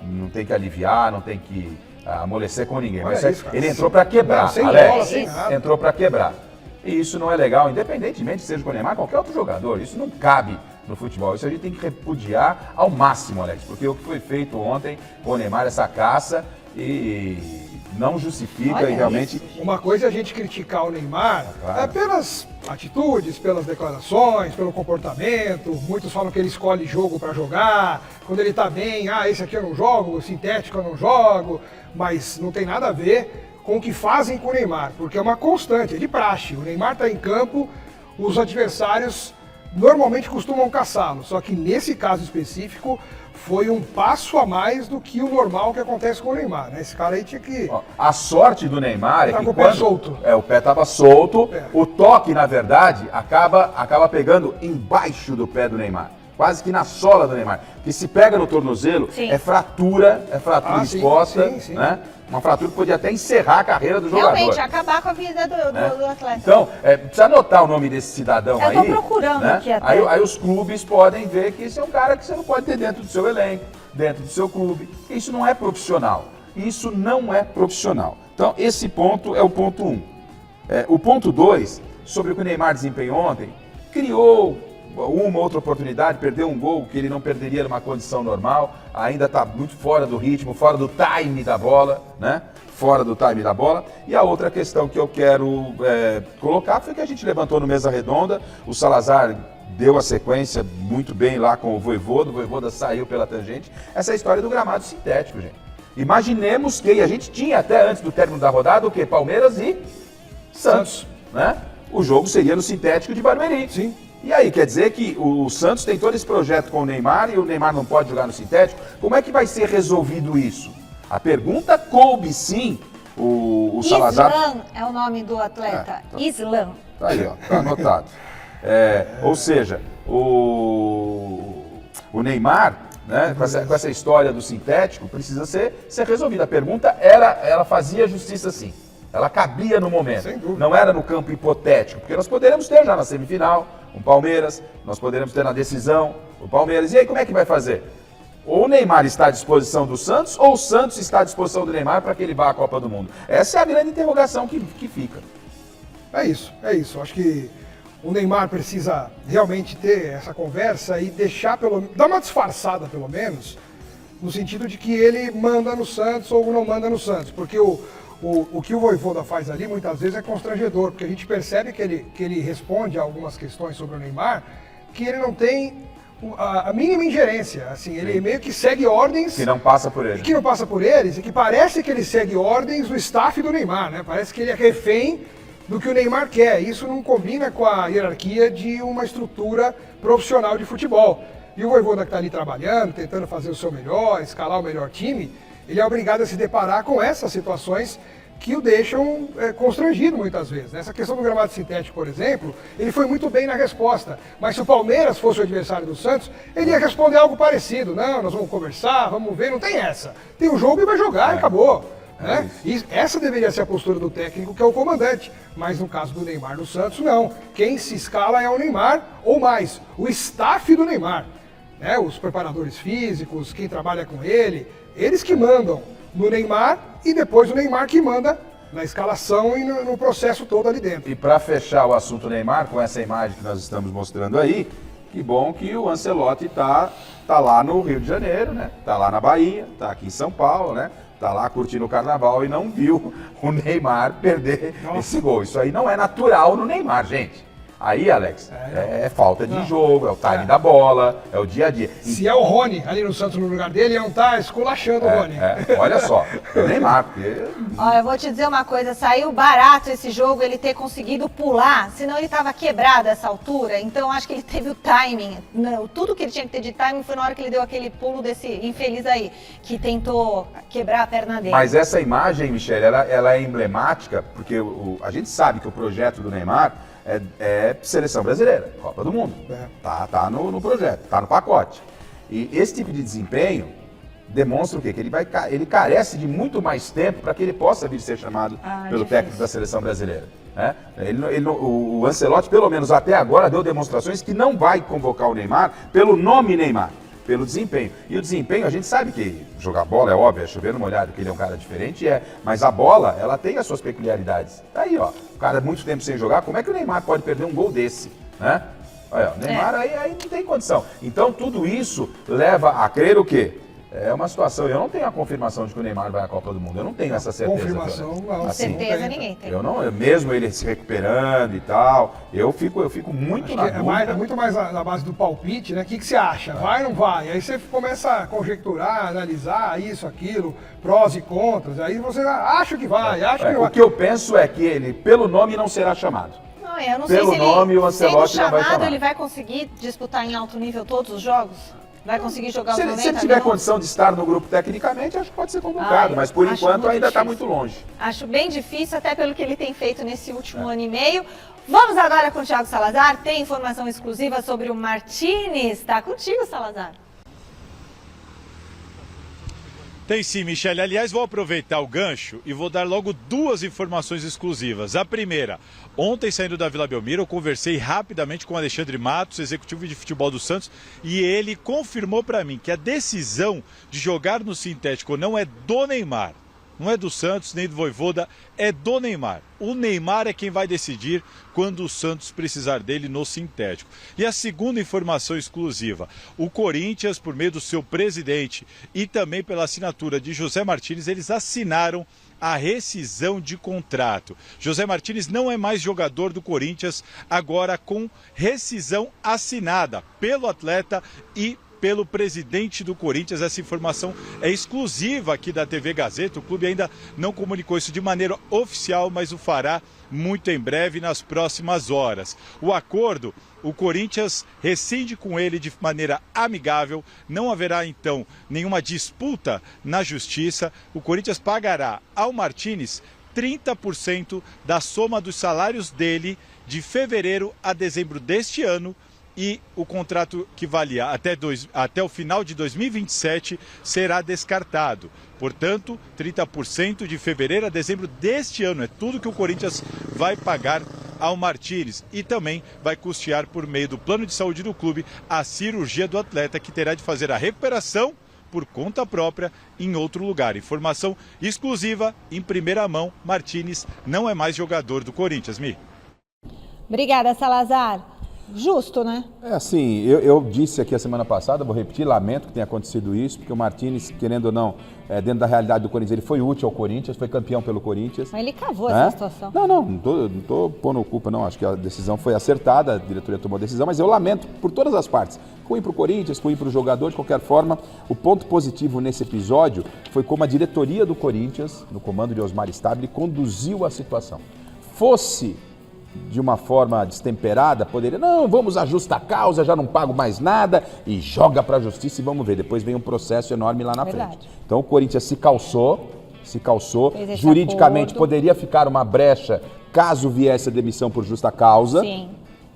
não tem que aliviar, não tem que amolecer com ninguém. Mas ele entrou para quebrar, Alex. Entrou para quebrar. E isso não é legal, independentemente seja com o Neymar, qualquer outro jogador. Isso não cabe no futebol. Isso a gente tem que repudiar ao máximo, Alex. Porque o que foi feito ontem com o Neymar, essa caça, e não justifica e realmente... Uma coisa é a gente criticar o Neymar pelas atitudes, pelas declarações, pelo comportamento. Muitos falam que ele escolhe jogo para jogar. Quando ele tá bem, esse aqui eu não jogo, o sintético eu não jogo. Mas não tem nada a ver com o que fazem com o Neymar, porque é uma constante, é de praxe. O Neymar está em campo, os adversários normalmente costumam caçá-lo, só que nesse caso específico foi um passo a mais do que o normal que acontece com o Neymar, né? Esse cara aí tinha que... A sorte do Neymar é que o pé solto. O pé estava solto, o toque, na verdade, acaba pegando embaixo do pé do Neymar. Quase que na sola do Neymar. Porque se pega no tornozelo, é fratura exposta, né? Uma fratura que podia até encerrar a carreira do jogador. Realmente, acabar com a vida do atleta. Então, precisa anotar o nome desse cidadão aí. Eu tô procurando, né? Aqui até. Aí os clubes podem ver que esse é um cara que você não pode ter dentro do seu elenco, dentro do seu clube. Isso não é profissional. Isso não é profissional. Então, esse ponto é o ponto 1. O ponto 2, sobre o que o Neymar desempenhou ontem, criou uma outra oportunidade, perdeu um gol que ele não perderia numa condição normal, ainda está muito fora do ritmo, fora do time da bola, né? Fora do time da bola. E a outra questão que eu quero colocar foi que a gente levantou no Mesa Redonda, o Salazar deu a sequência muito bem lá com o Vojvoda saiu pela tangente, essa história do gramado sintético, gente. Imaginemos que a gente tinha até antes do término da rodada o quê? Palmeiras e Santos, né? O jogo seria no sintético de Barueri. Sim. E aí, quer dizer que o Santos tem todo esse projeto com o Neymar e o Neymar não pode jogar no sintético? Como é que vai ser resolvido isso? A pergunta coube sim o Salazar... Islam é o nome do atleta. Islam. Tá aí, ó, tá anotado. Ou seja, o Neymar, né, com essa história do sintético, precisa ser resolvida. A pergunta ela fazia justiça sim. Ela cabia no momento, não era no campo hipotético, porque nós poderíamos ter já na semifinal o Palmeiras, nós poderíamos ter na decisão o Palmeiras. E aí como é que vai fazer? Ou o Neymar está à disposição do Santos, ou o Santos está à disposição do Neymar para que ele vá à Copa do Mundo? Essa é a grande interrogação que fica. É isso. Acho que o Neymar precisa realmente ter essa conversa e dar uma disfarçada pelo menos, no sentido de que ele manda no Santos ou não manda no Santos, porque o que o Vojvoda faz ali muitas vezes é constrangedor, porque a gente percebe que ele responde a algumas questões sobre o Neymar, que ele não tem a mínima ingerência, assim, ele meio que segue ordens... Que não passa por ele. Que não passa por eles, e que parece que ele segue ordens do staff do Neymar, né? Parece que ele é refém do que o Neymar quer. Isso não combina com a hierarquia de uma estrutura profissional de futebol. E o Vojvoda que está ali trabalhando, tentando fazer o seu melhor, escalar o melhor time, ele é obrigado a se deparar com essas situações que o deixam constrangido muitas vezes. Nessa questão do gramado sintético, por exemplo, ele foi muito bem na resposta. Mas se o Palmeiras fosse o adversário do Santos, ele ia responder algo parecido. Não, nós vamos conversar, vamos ver, não tem essa. Tem o jogo e vai jogar e acabou. Né? E essa deveria ser a postura do técnico, que é o comandante. Mas no caso do Neymar no Santos, não. Quem se escala é o Neymar, ou mais, o staff do Neymar. Né? Os preparadores físicos, quem trabalha com ele, eles que mandam. no Neymar e depois o Neymar que manda na escalação e no processo todo ali dentro. E para fechar o assunto Neymar, com essa imagem que nós estamos mostrando aí, que bom que o Ancelotti tá lá no Rio de Janeiro, né? Tá lá na Bahia, tá aqui em São Paulo, né? Tá lá curtindo o carnaval e não viu o Neymar perder esse gol. Isso aí não é natural no Neymar, gente. Aí, Alex, é falta de jogo, é o time da bola, é o dia a dia. Se é o Rony ali no Santos no lugar dele, não tá esculachando o Rony. Olha só, é o Neymar, porque... Olha, eu vou te dizer uma coisa, saiu barato esse jogo ele ter conseguido pular, senão ele estava quebrado a essa altura, então acho que ele teve o timing, tudo que ele tinha que ter de timing foi na hora que ele deu aquele pulo desse infeliz aí, que tentou quebrar a perna dele. Mas essa imagem, Michele, ela é emblemática, porque a gente sabe que o projeto do Neymar é seleção brasileira, Copa do Mundo. Tá no projeto, tá no pacote. E esse tipo de desempenho demonstra o quê? Que ele carece de muito mais tempo para que ele possa vir ser chamado pelo técnico da seleção brasileira. Né? O Ancelotti, pelo menos até agora, deu demonstrações que não vai convocar o Neymar pelo nome Neymar, pelo desempenho. E o desempenho, a gente sabe que jogar bola é óbvio, é chover no molhado, que ele é um cara diferente, mas a bola, ela tem as suas peculiaridades. Tá aí, ó, o cara muito tempo sem jogar, como é que o Neymar pode perder um gol desse, né? Olha, o Neymar aí não tem condição. Então, tudo isso leva a crer o quê? É uma situação, eu não tenho a confirmação de que o Neymar vai à Copa do Mundo, eu não tenho essa certeza. Confirmação, não. Assim, certeza ninguém tem. Eu não, mesmo ele se recuperando e tal, eu fico muito na dúvida. É muito mais na base do palpite, né? O que você acha? Vai ou não vai? Aí você começa a conjecturar, analisar isso, aquilo, prós e contras, aí você acha que vai, acha que não vai. O que eu penso é que ele, pelo nome, não será chamado. Não, eu não Pelo sei se nome, o Ancelotti sendo não vai chamado, chamar. ele vai conseguir disputar em alto nível todos os jogos? Vai conseguir jogar os 90 Se ele tiver minutos? condição de estar no grupo tecnicamente, acho que pode ser convocado, mas por enquanto ainda está muito longe. Acho bem difícil, até pelo que ele tem feito nesse último ano e meio. Vamos agora com o Thiago Salazar, tem informação exclusiva sobre o Martínez. Está contigo, Salazar. Tem sim, Michele. Aliás, vou aproveitar o gancho e vou dar logo duas informações exclusivas. A primeira, ontem saindo da Vila Belmiro, eu conversei rapidamente com o Alexandre Matos, executivo de futebol do Santos, e ele confirmou para mim que a decisão de jogar no sintético não é do Neymar. Não é do Santos, nem do Vojvoda, é do Neymar. O Neymar é quem vai decidir quando o Santos precisar dele no sintético. E a segunda informação exclusiva, o Corinthians, por meio do seu presidente e também pela assinatura de José Martínez, eles assinaram a rescisão de contrato. José Martínez não é mais jogador do Corinthians, agora com rescisão assinada pelo atleta e pelo presidente do Corinthians. Essa informação é exclusiva aqui da TV Gazeta. O clube ainda não comunicou isso de maneira oficial, mas o fará muito em breve, nas próximas horas. O acordo, o Corinthians rescinde com ele de maneira amigável, não haverá então nenhuma disputa na justiça. O Corinthians pagará ao Martínez 30% da soma dos salários dele de fevereiro a dezembro deste ano, e o contrato que valia até o final de 2027 será descartado. Portanto, 30% de fevereiro a dezembro deste ano é tudo que o Corinthians vai pagar ao Martínez, e também vai custear por meio do plano de saúde do clube a cirurgia do atleta, que terá de fazer a recuperação por conta própria em outro lugar. Informação exclusiva, em primeira mão, Martínez não é mais jogador do Corinthians. Obrigada, Salazar. Justo, né? É assim, eu disse aqui a semana passada, vou repetir, lamento que tenha acontecido isso, porque o Martínez, querendo ou não, dentro da realidade do Corinthians, ele foi útil ao Corinthians, foi campeão pelo Corinthians. Mas ele cavou essa situação. Não tô pondo culpa, não. Acho que a decisão foi acertada, a diretoria tomou a decisão, mas eu lamento por todas as partes. Ruim para o Corinthians, ruim para o jogador, de qualquer forma. O ponto positivo nesse episódio foi como a diretoria do Corinthians, no comando de Osmar Stabile, conduziu a situação. Fosse de uma forma destemperada, poderia, não, vamos à justa causa, já não pago mais nada, e joga para a justiça e vamos ver. Depois vem um processo enorme lá na frente. Então o Corinthians se calçou, juridicamente acordo. Poderia ficar uma brecha caso viesse a demissão por justa causa. Sim.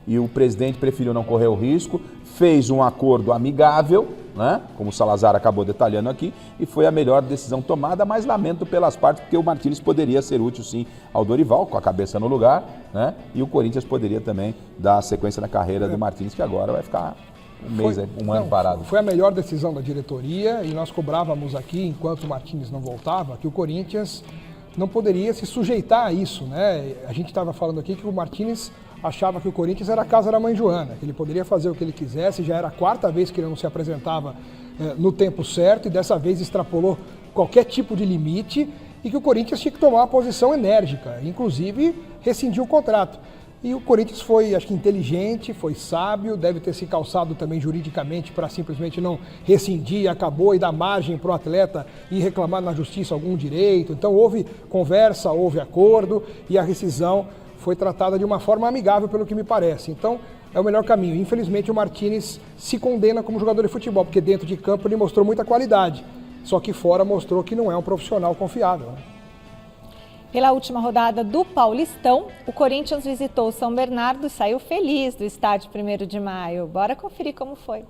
E o presidente preferiu não correr o risco, fez um acordo amigável, né, como o Salazar acabou detalhando aqui, e foi a melhor decisão tomada, mas lamento pelas partes, porque o Martínez poderia ser útil sim ao Dorival, com a cabeça no lugar, né, e o Corinthians poderia também dar sequência na carreira do Martínez, que agora vai ficar um ano parado. Foi a melhor decisão da diretoria e nós cobrávamos aqui, enquanto o Martínez não voltava, que o Corinthians não poderia se sujeitar a isso, né? A gente estava falando aqui que o Martínez achava que o Corinthians era a casa da mãe Joana, que ele poderia fazer o que ele quisesse, já era a 4ª vez que ele não se apresentava no tempo certo e dessa vez extrapolou qualquer tipo de limite e que o Corinthians tinha que tomar uma posição enérgica, inclusive rescindir o contrato. E o Corinthians foi, acho que, inteligente, foi sábio, deve ter se calçado também juridicamente para simplesmente não rescindir, acabou e dar margem para o atleta ir reclamar na justiça algum direito. Então houve conversa, houve acordo e a rescisão foi tratada de uma forma amigável, pelo que me parece. Então é o melhor caminho. Infelizmente o Martínez se condena como jogador de futebol, porque dentro de campo ele mostrou muita qualidade, só que fora mostrou que não é um profissional confiável. Pela última rodada do Paulistão, o Corinthians visitou São Bernardo e saiu feliz do estádio 1º de Maio. Bora conferir como foi.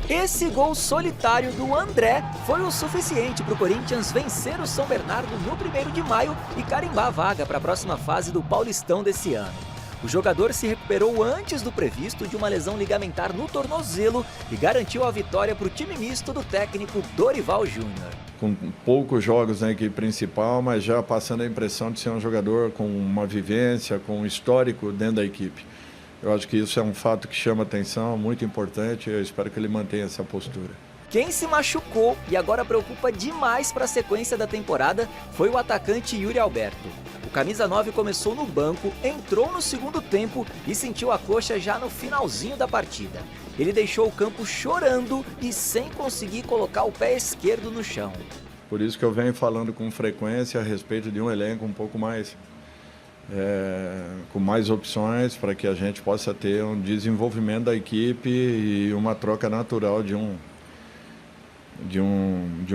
Esse gol solitário do André foi o suficiente para o Corinthians vencer o São Bernardo no 1º de Maio e carimbar a vaga para a próxima fase do Paulistão desse ano. O jogador se recuperou antes do previsto de uma lesão ligamentar no tornozelo e garantiu a vitória para o time misto do técnico Dorival Júnior. Com poucos jogos na equipe principal, mas já passando a impressão de ser um jogador com uma vivência, com um histórico dentro da equipe. Eu acho que isso é um fato que chama atenção, muito importante, e eu espero que ele mantenha essa postura. Quem se machucou e agora preocupa demais para a sequência da temporada foi o atacante Yuri Alberto. O camisa 9 começou no banco, entrou no segundo tempo e sentiu a coxa já no finalzinho da partida. Ele deixou o campo chorando e sem conseguir colocar o pé esquerdo no chão. Por isso que eu venho falando com frequência a respeito de um elenco um pouco mais, com mais opções, para que a gente possa ter um desenvolvimento da equipe e uma troca natural de um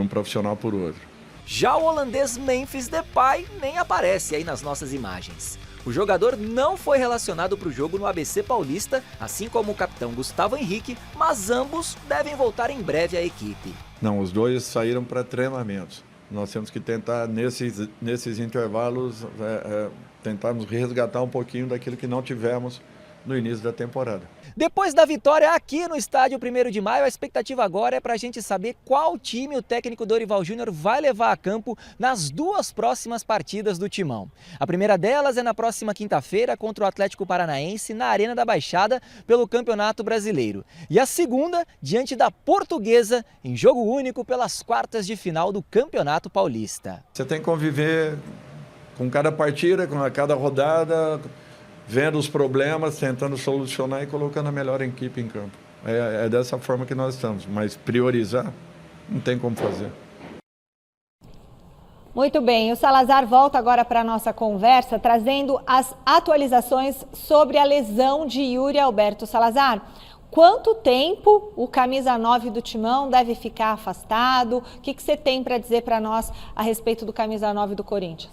profissional por outro. Já o holandês Memphis Depay nem aparece aí nas nossas imagens. O jogador não foi relacionado para o jogo no ABC Paulista, assim como o capitão Gustavo Henrique, mas ambos devem voltar em breve à equipe. Não, os dois saíram para treinamentos. Nós temos que tentar, nesses intervalos, tentarmos resgatar um pouquinho daquilo que não tivemos no início da temporada. Depois da vitória aqui no estádio 1º de Maio, a expectativa agora é para a gente saber qual time o técnico Dorival Júnior vai levar a campo nas 2 próximas partidas do Timão. A primeira delas é na próxima quinta-feira contra o Atlético Paranaense na Arena da Baixada pelo Campeonato Brasileiro. E a segunda diante da Portuguesa em jogo único pelas quartas de final do Campeonato Paulista. Você tem que conviver com cada partida, com cada rodada, vendo os problemas, tentando solucionar e colocando a melhor equipe em campo. É dessa forma que nós estamos, mas priorizar não tem como fazer. Muito bem, o Salazar volta agora para a nossa conversa, trazendo as atualizações sobre a lesão de Yuri Alberto. Salazar, quanto tempo o camisa 9 do Timão deve ficar afastado? O que você tem para dizer para nós a respeito do camisa 9 do Corinthians?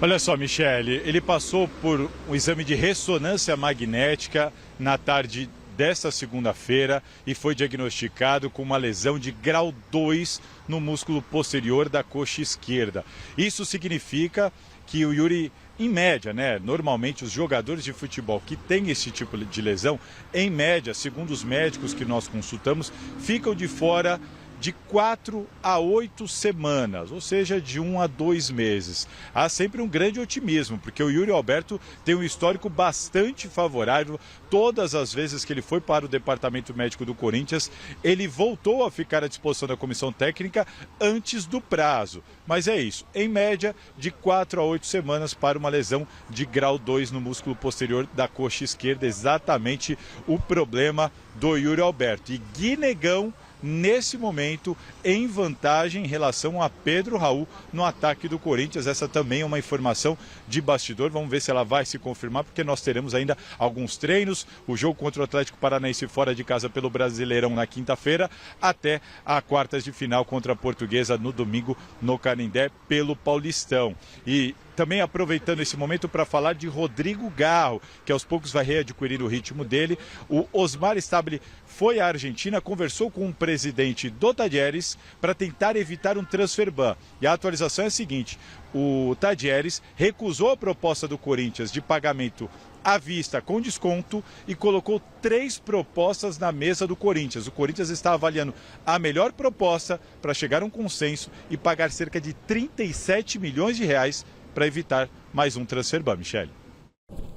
Olha só, Michele, ele passou por um exame de ressonância magnética na tarde desta segunda-feira e foi diagnosticado com uma lesão de grau 2 no músculo posterior da coxa esquerda. Isso significa que o Yuri, em média, normalmente os jogadores de futebol que têm esse tipo de lesão, em média, segundo os médicos que nós consultamos, ficam de fora de 4 a 8 semanas, ou seja, de 1 a 2 meses. Há sempre um grande otimismo, porque o Yuri Alberto tem um histórico bastante favorável. Todas as vezes que ele foi para o departamento médico do Corinthians, ele voltou a ficar à disposição da comissão técnica antes do prazo. Mas é isso, em média, de 4 a 8 semanas para uma lesão de grau 2 no músculo posterior da coxa esquerda, exatamente o problema do Yuri Alberto. E Guinegão, nesse momento, em vantagem em relação a Pedro Raul no ataque do Corinthians. Essa também é uma informação de bastidor. Vamos ver se ela vai se confirmar, porque nós teremos ainda alguns treinos. O jogo contra o Atlético Paranaense fora de casa pelo Brasileirão na quinta-feira, até a quartas de final contra a Portuguesa no domingo no Canindé pelo Paulistão. E também aproveitando esse momento para falar de Rodrigo Garro, que aos poucos vai readquirir o ritmo dele. O Osmar Stabile foi à Argentina, conversou com o presidente do Talleres para tentar evitar um transfer ban. E a atualização é a seguinte: o Talleres recusou a proposta do Corinthians de pagamento à vista com desconto e colocou 3 propostas na mesa do Corinthians. O Corinthians está avaliando a melhor proposta para chegar a um consenso e pagar cerca de 37 milhões de reais para evitar mais um transfer ban, Michele.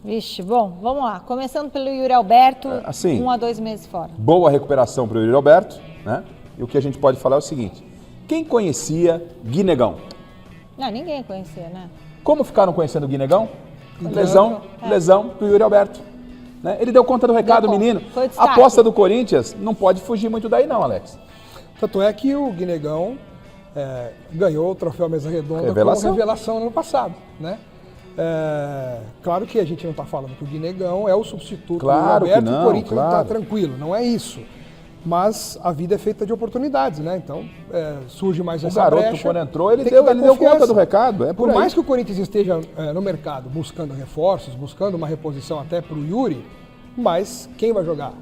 Vixe, bom, vamos lá. Começando pelo Yuri Alberto, 1 a 2 meses fora. Boa recuperação para o Yuri Alberto, né? E o que a gente pode falar é o seguinte: quem conhecia Guinegão? Não, ninguém conhecia, né? Como ficaram conhecendo o Guinegão? Lesão do Yuri Alberto. Né? Ele deu conta do recado, menino. A aposta do Corinthians não pode fugir muito daí não, Alex. Tanto é que o Guinegão ganhou o troféu Mesa Redonda Revelação. como revelação no ano passado, né? Claro que a gente não está falando que o Guinegão é o substituto do Roberto, e o Corinthians está tranquilo, não é isso. Mas a vida é feita de oportunidades, né? Então surge mais essa brecha. O garoto, quando entrou, ele deu conta do recado. Por mais que o Corinthians esteja no mercado buscando reforços, buscando uma reposição até para o Yuri, mas quem vai jogar?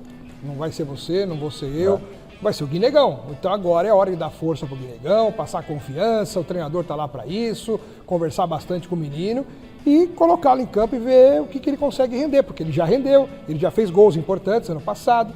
Não vai ser você, não vou ser eu. Vai ser o Guinegão. Então agora é hora de dar força pro Guinegão, passar confiança, o treinador tá lá para isso, conversar bastante com o menino e colocá-lo em campo e ver o que ele consegue render, porque ele já rendeu, ele já fez gols importantes ano passado.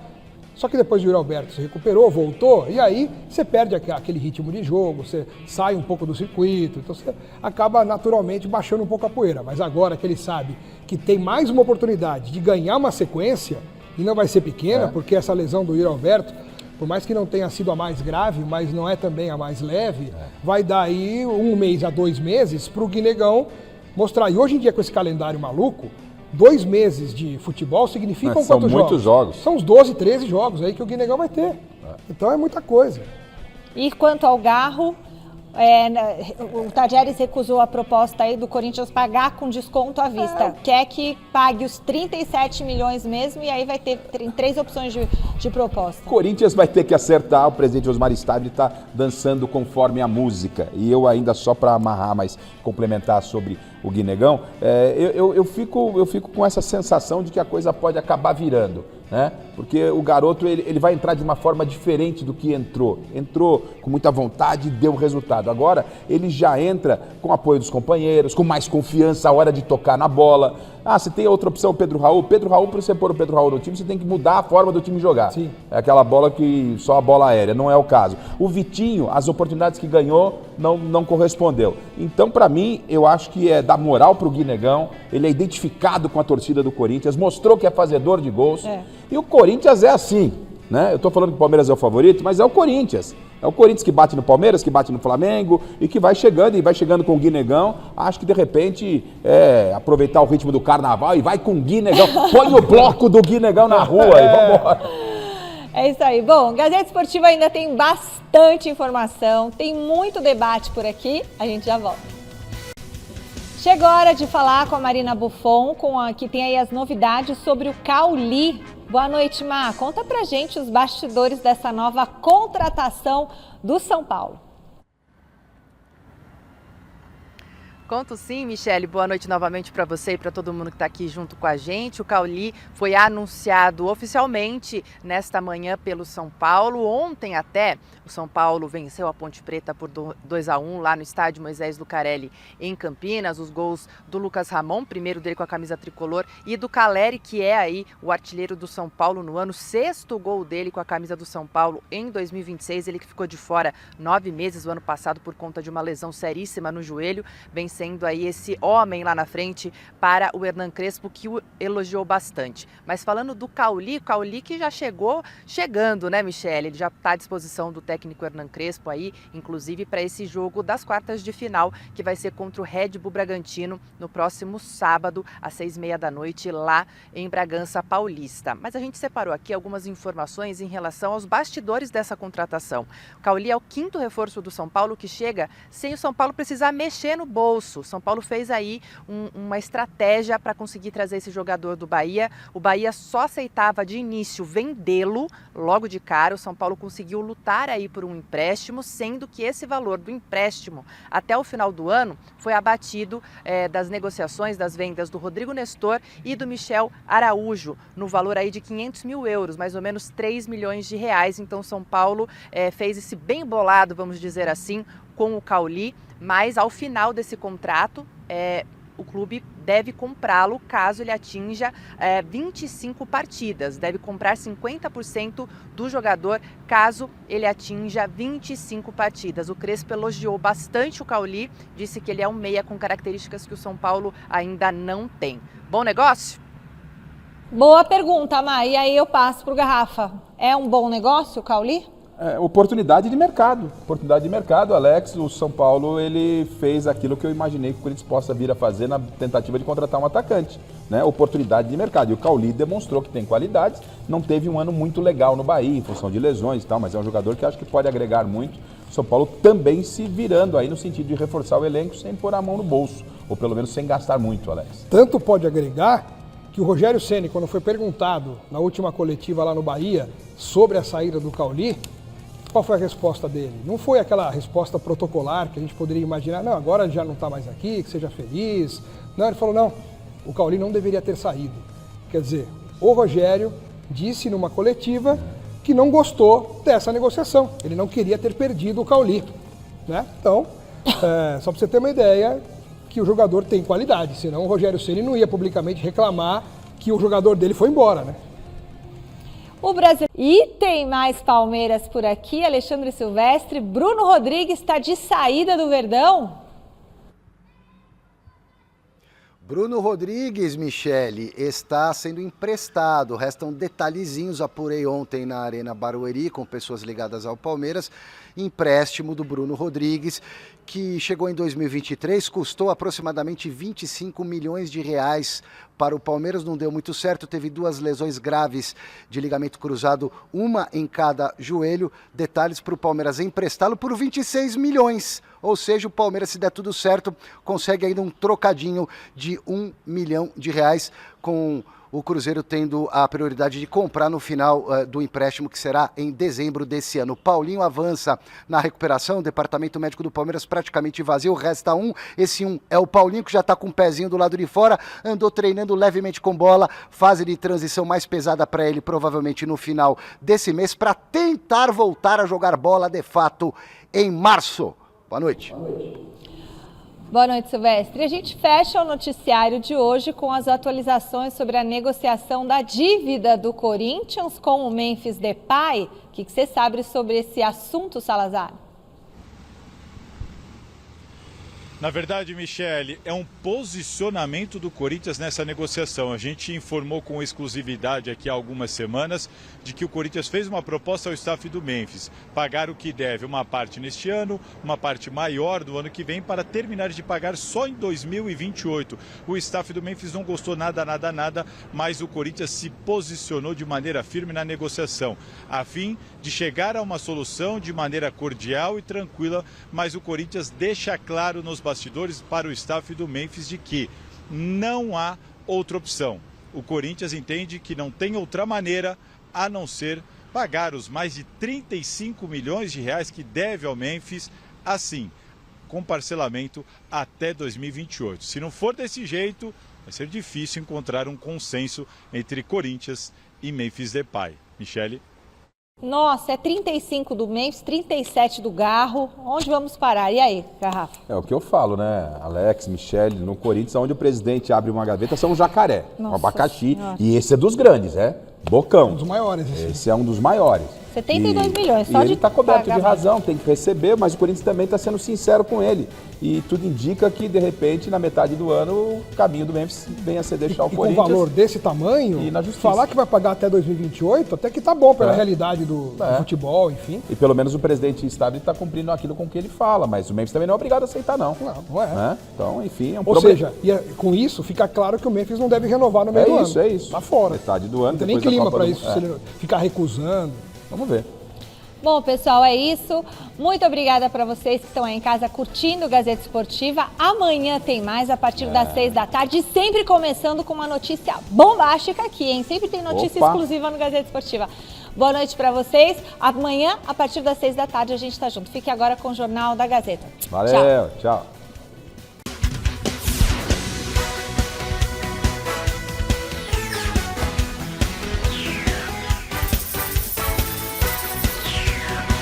Só que depois o Yuri Alberto se recuperou, voltou, e aí você perde aquele ritmo de jogo, você sai um pouco do circuito, então você acaba naturalmente baixando um pouco a poeira. Mas agora que ele sabe que tem mais uma oportunidade de ganhar uma sequência, e não vai ser pequena, porque essa lesão do Yuri Alberto, por mais que não tenha sido a mais grave, mas não é também a mais leve, vai dar aí 1 mês a 2 meses para o Guinegão mostrar. E hoje em dia, com esse calendário maluco, 2 meses de futebol significam quantos jogos? São muitos jogos. São uns 12, 13 jogos aí que o Guinegão vai ter. Então é muita coisa. E quanto ao Garro, o Talleres recusou a proposta aí do Corinthians pagar com desconto à vista. Quer que pague os 37 milhões mesmo e aí vai ter 3 opções de proposta. O Corinthians vai ter que acertar, o presidente Osmar Stabile está dançando conforme a música. E eu ainda, só para amarrar, mas complementar sobre o Guinegão, eu fico com essa sensação de que a coisa pode acabar virando. Né? Porque o garoto ele vai entrar de uma forma diferente do que entrou com muita vontade e deu resultado. Agora ele já entra com apoio dos companheiros, com mais confiança a hora de tocar na bola. Você tem outra opção, Pedro Raul, para você pôr o Pedro Raul no time, você tem que mudar a forma do time jogar. Sim. É aquela bola que só a bola aérea, não é o caso. O Vitinho, as oportunidades que ganhou não correspondeu. Então, para mim, eu acho que é dar moral pro Guinegão, ele é identificado com a torcida do Corinthians, mostrou que é fazedor de gols. E o Corinthians é assim, né? Eu tô falando que o Palmeiras é o favorito, mas é o Corinthians. É o Corinthians que bate no Palmeiras, que bate no Flamengo e que vai chegando com o Guinegão. Acho que de repente aproveitar o ritmo do carnaval e vai com o Guinegão. Põe o bloco do Guinegão na rua e vambora. É isso aí. Bom, Gazeta Esportiva ainda tem bastante informação, tem muito debate por aqui. A gente já volta. Chegou a hora de falar com a Marina Buffon, que tem aí as novidades sobre o Cauli. Boa noite, Má. Conta pra gente os bastidores dessa nova contratação do São Paulo. Conto sim, Michele. Boa noite novamente para você e para todo mundo que está aqui junto com a gente. O Cauli foi anunciado oficialmente nesta manhã pelo São Paulo. Ontem até o São Paulo venceu a Ponte Preta por 2-1 lá no estádio Moisés Lucarelli em Campinas. Os gols do Lucas Ramon, primeiro dele com a camisa tricolor, e do Caleri, que é aí o artilheiro do São Paulo no ano. 6º gol dele com a camisa do São Paulo em 2026. Ele que ficou de fora 9 meses o ano passado por conta de uma lesão seríssima no joelho. Sendo aí esse homem lá na frente para o Hernan Crespo, que o elogiou bastante. Mas falando do Cauli, que já chegando, né, Michele? Ele já está à disposição do técnico Hernan Crespo aí, inclusive para esse jogo das quartas de final, que vai ser contra o Red Bull Bragantino no próximo sábado, às 18h30, lá em Bragança Paulista. Mas a gente separou aqui algumas informações em relação aos bastidores dessa contratação. O Cauli é o 5º reforço do São Paulo que chega sem o São Paulo precisar mexer no bolso. isso. São Paulo fez aí uma estratégia para conseguir trazer esse jogador do Bahia. O Bahia só aceitava de início vendê-lo logo de cara. O São Paulo conseguiu lutar aí por um empréstimo, sendo que esse valor do empréstimo até o final do ano foi abatido das negociações, das vendas do Rodrigo Nestor e do Michel Araújo, no valor aí de 500 mil euros, mais ou menos 3 milhões de reais. Então São Paulo fez esse bem bolado, vamos dizer assim, com o Cauli, mas ao final desse contrato, o clube deve comprá-lo caso ele atinja 25 partidas. Deve comprar 50% do jogador caso ele atinja 25 partidas. O Crespo elogiou bastante o Cauli, disse que ele é um meia com características que o São Paulo ainda não tem. Bom negócio? Boa pergunta, Mai. E aí eu passo para o Garrafa. É um bom negócio o Cauli? Oportunidade de mercado. Oportunidade de mercado, Alex. O São Paulo ele fez aquilo que eu imaginei que o Corinthians possa vir a fazer na tentativa de contratar um atacante, né? Oportunidade de mercado. E o Cauli demonstrou que tem qualidades. Não teve um ano muito legal no Bahia, em função de lesões e tal, mas é um jogador que acho que pode agregar muito. O São Paulo também se virando aí no sentido de reforçar o elenco sem pôr a mão no bolso, ou pelo menos sem gastar muito, Alex. Tanto pode agregar que o Rogério Ceni, quando foi perguntado na última coletiva lá no Bahia sobre a saída do Cauli, qual foi a resposta dele? Não foi aquela resposta protocolar que a gente poderia imaginar, não, agora já não está mais aqui, que seja feliz. Não, ele falou, não, o Cauli não deveria ter saído. Quer dizer, o Rogério disse numa coletiva que não gostou dessa negociação. Ele não queria ter perdido o Cauli, né? Então, só para você ter uma ideia, que o jogador tem qualidade, senão o Rogério Ceni não ia publicamente reclamar que o jogador dele foi embora, né? O Brasil. E tem mais Palmeiras por aqui, Alexandre Silvestre. Bruno Rodrigues está de saída do Verdão? Bruno Rodrigues, Michele, está sendo emprestado. Restam detalhezinhos, apurei ontem na Arena Barueri com pessoas ligadas ao Palmeiras. Empréstimo do Bruno Rodrigues, que chegou em 2023, custou aproximadamente 25 milhões de reais para o Palmeiras. Não deu muito certo, teve 2 lesões graves de ligamento cruzado, uma em cada joelho. Detalhes para o Palmeiras emprestá-lo por 26 milhões. Ou seja, o Palmeiras, se der tudo certo, consegue ainda um trocadinho de 1 milhão de reais, com o Cruzeiro tendo a prioridade de comprar no final do empréstimo, que será em dezembro desse ano. Paulinho avança na recuperação, o departamento médico do Palmeiras praticamente vazio, resta um. Esse um é o Paulinho, que já está com o pezinho do lado de fora, andou treinando levemente com bola, fase de transição mais pesada para ele, provavelmente no final desse mês, para tentar voltar a jogar bola de fato em março. Boa noite. Boa noite, Silvestre. A gente fecha o noticiário de hoje com as atualizações sobre a negociação da dívida do Corinthians com o Memphis Depay. O que você sabe sobre esse assunto, Salazar? Na verdade, Michele, é um posicionamento do Corinthians nessa negociação. A gente informou com exclusividade aqui há algumas semanas de que o Corinthians fez uma proposta ao staff do Memphis, pagar o que deve, uma parte neste ano, uma parte maior do ano que vem, para terminar de pagar só em 2028. O staff do Memphis não gostou nada, mas o Corinthians se posicionou de maneira firme na negociação, a fim de chegar a uma solução de maneira cordial e tranquila, mas o Corinthians deixa claro nos bastidores para o staff do Memphis de que não há outra opção. O Corinthians entende que não tem outra maneira a não ser pagar os mais de 35 milhões de reais que deve ao Memphis, assim, com parcelamento até 2028. Se não for desse jeito, vai ser difícil encontrar um consenso entre Corinthians e Memphis Depay. Michele? Nossa, é 35 do Memphis, 37 do Garro. Onde vamos parar? E aí, Garrafa? É o que eu falo, né? Alex, Michele, no Corinthians, onde o presidente abre uma gaveta, são um jacaré, um abacaxi. Senhora. E esse é dos grandes, Bocão. Um dos maiores. Esse é um dos maiores. 72 milhões, só e ele está coberto de pagar razão, tem que receber, mas o Corinthians também está sendo sincero com ele. E tudo indica que, de repente, na metade do ano, o caminho do Memphis venha a ser deixar o Corinthians. Com um valor desse tamanho, e na justiça. Falar que vai pagar até 2028, até que tá bom pela realidade do futebol, enfim. E pelo menos o presidente estado está cumprindo aquilo com que ele fala, mas o Memphis também não é obrigado a aceitar, não. Não é. Então, enfim, é um Ou problema. seja, com isso, fica claro que o Memphis não deve renovar no meio do ano. É isso. Tá fora. Metade do ano. Não tem nem clima para isso, se ele ficar recusando. Vamos ver. Bom, pessoal, é isso. Muito obrigada para vocês que estão aí em casa curtindo o Gazeta Esportiva. Amanhã tem mais a partir das 6 da tarde, sempre começando com uma notícia bombástica aqui, hein? Sempre tem notícia exclusiva no Gazeta Esportiva. Boa noite para vocês. Amanhã, a partir das 6 da tarde, a gente está junto. Fique agora com o Jornal da Gazeta. Valeu, tchau.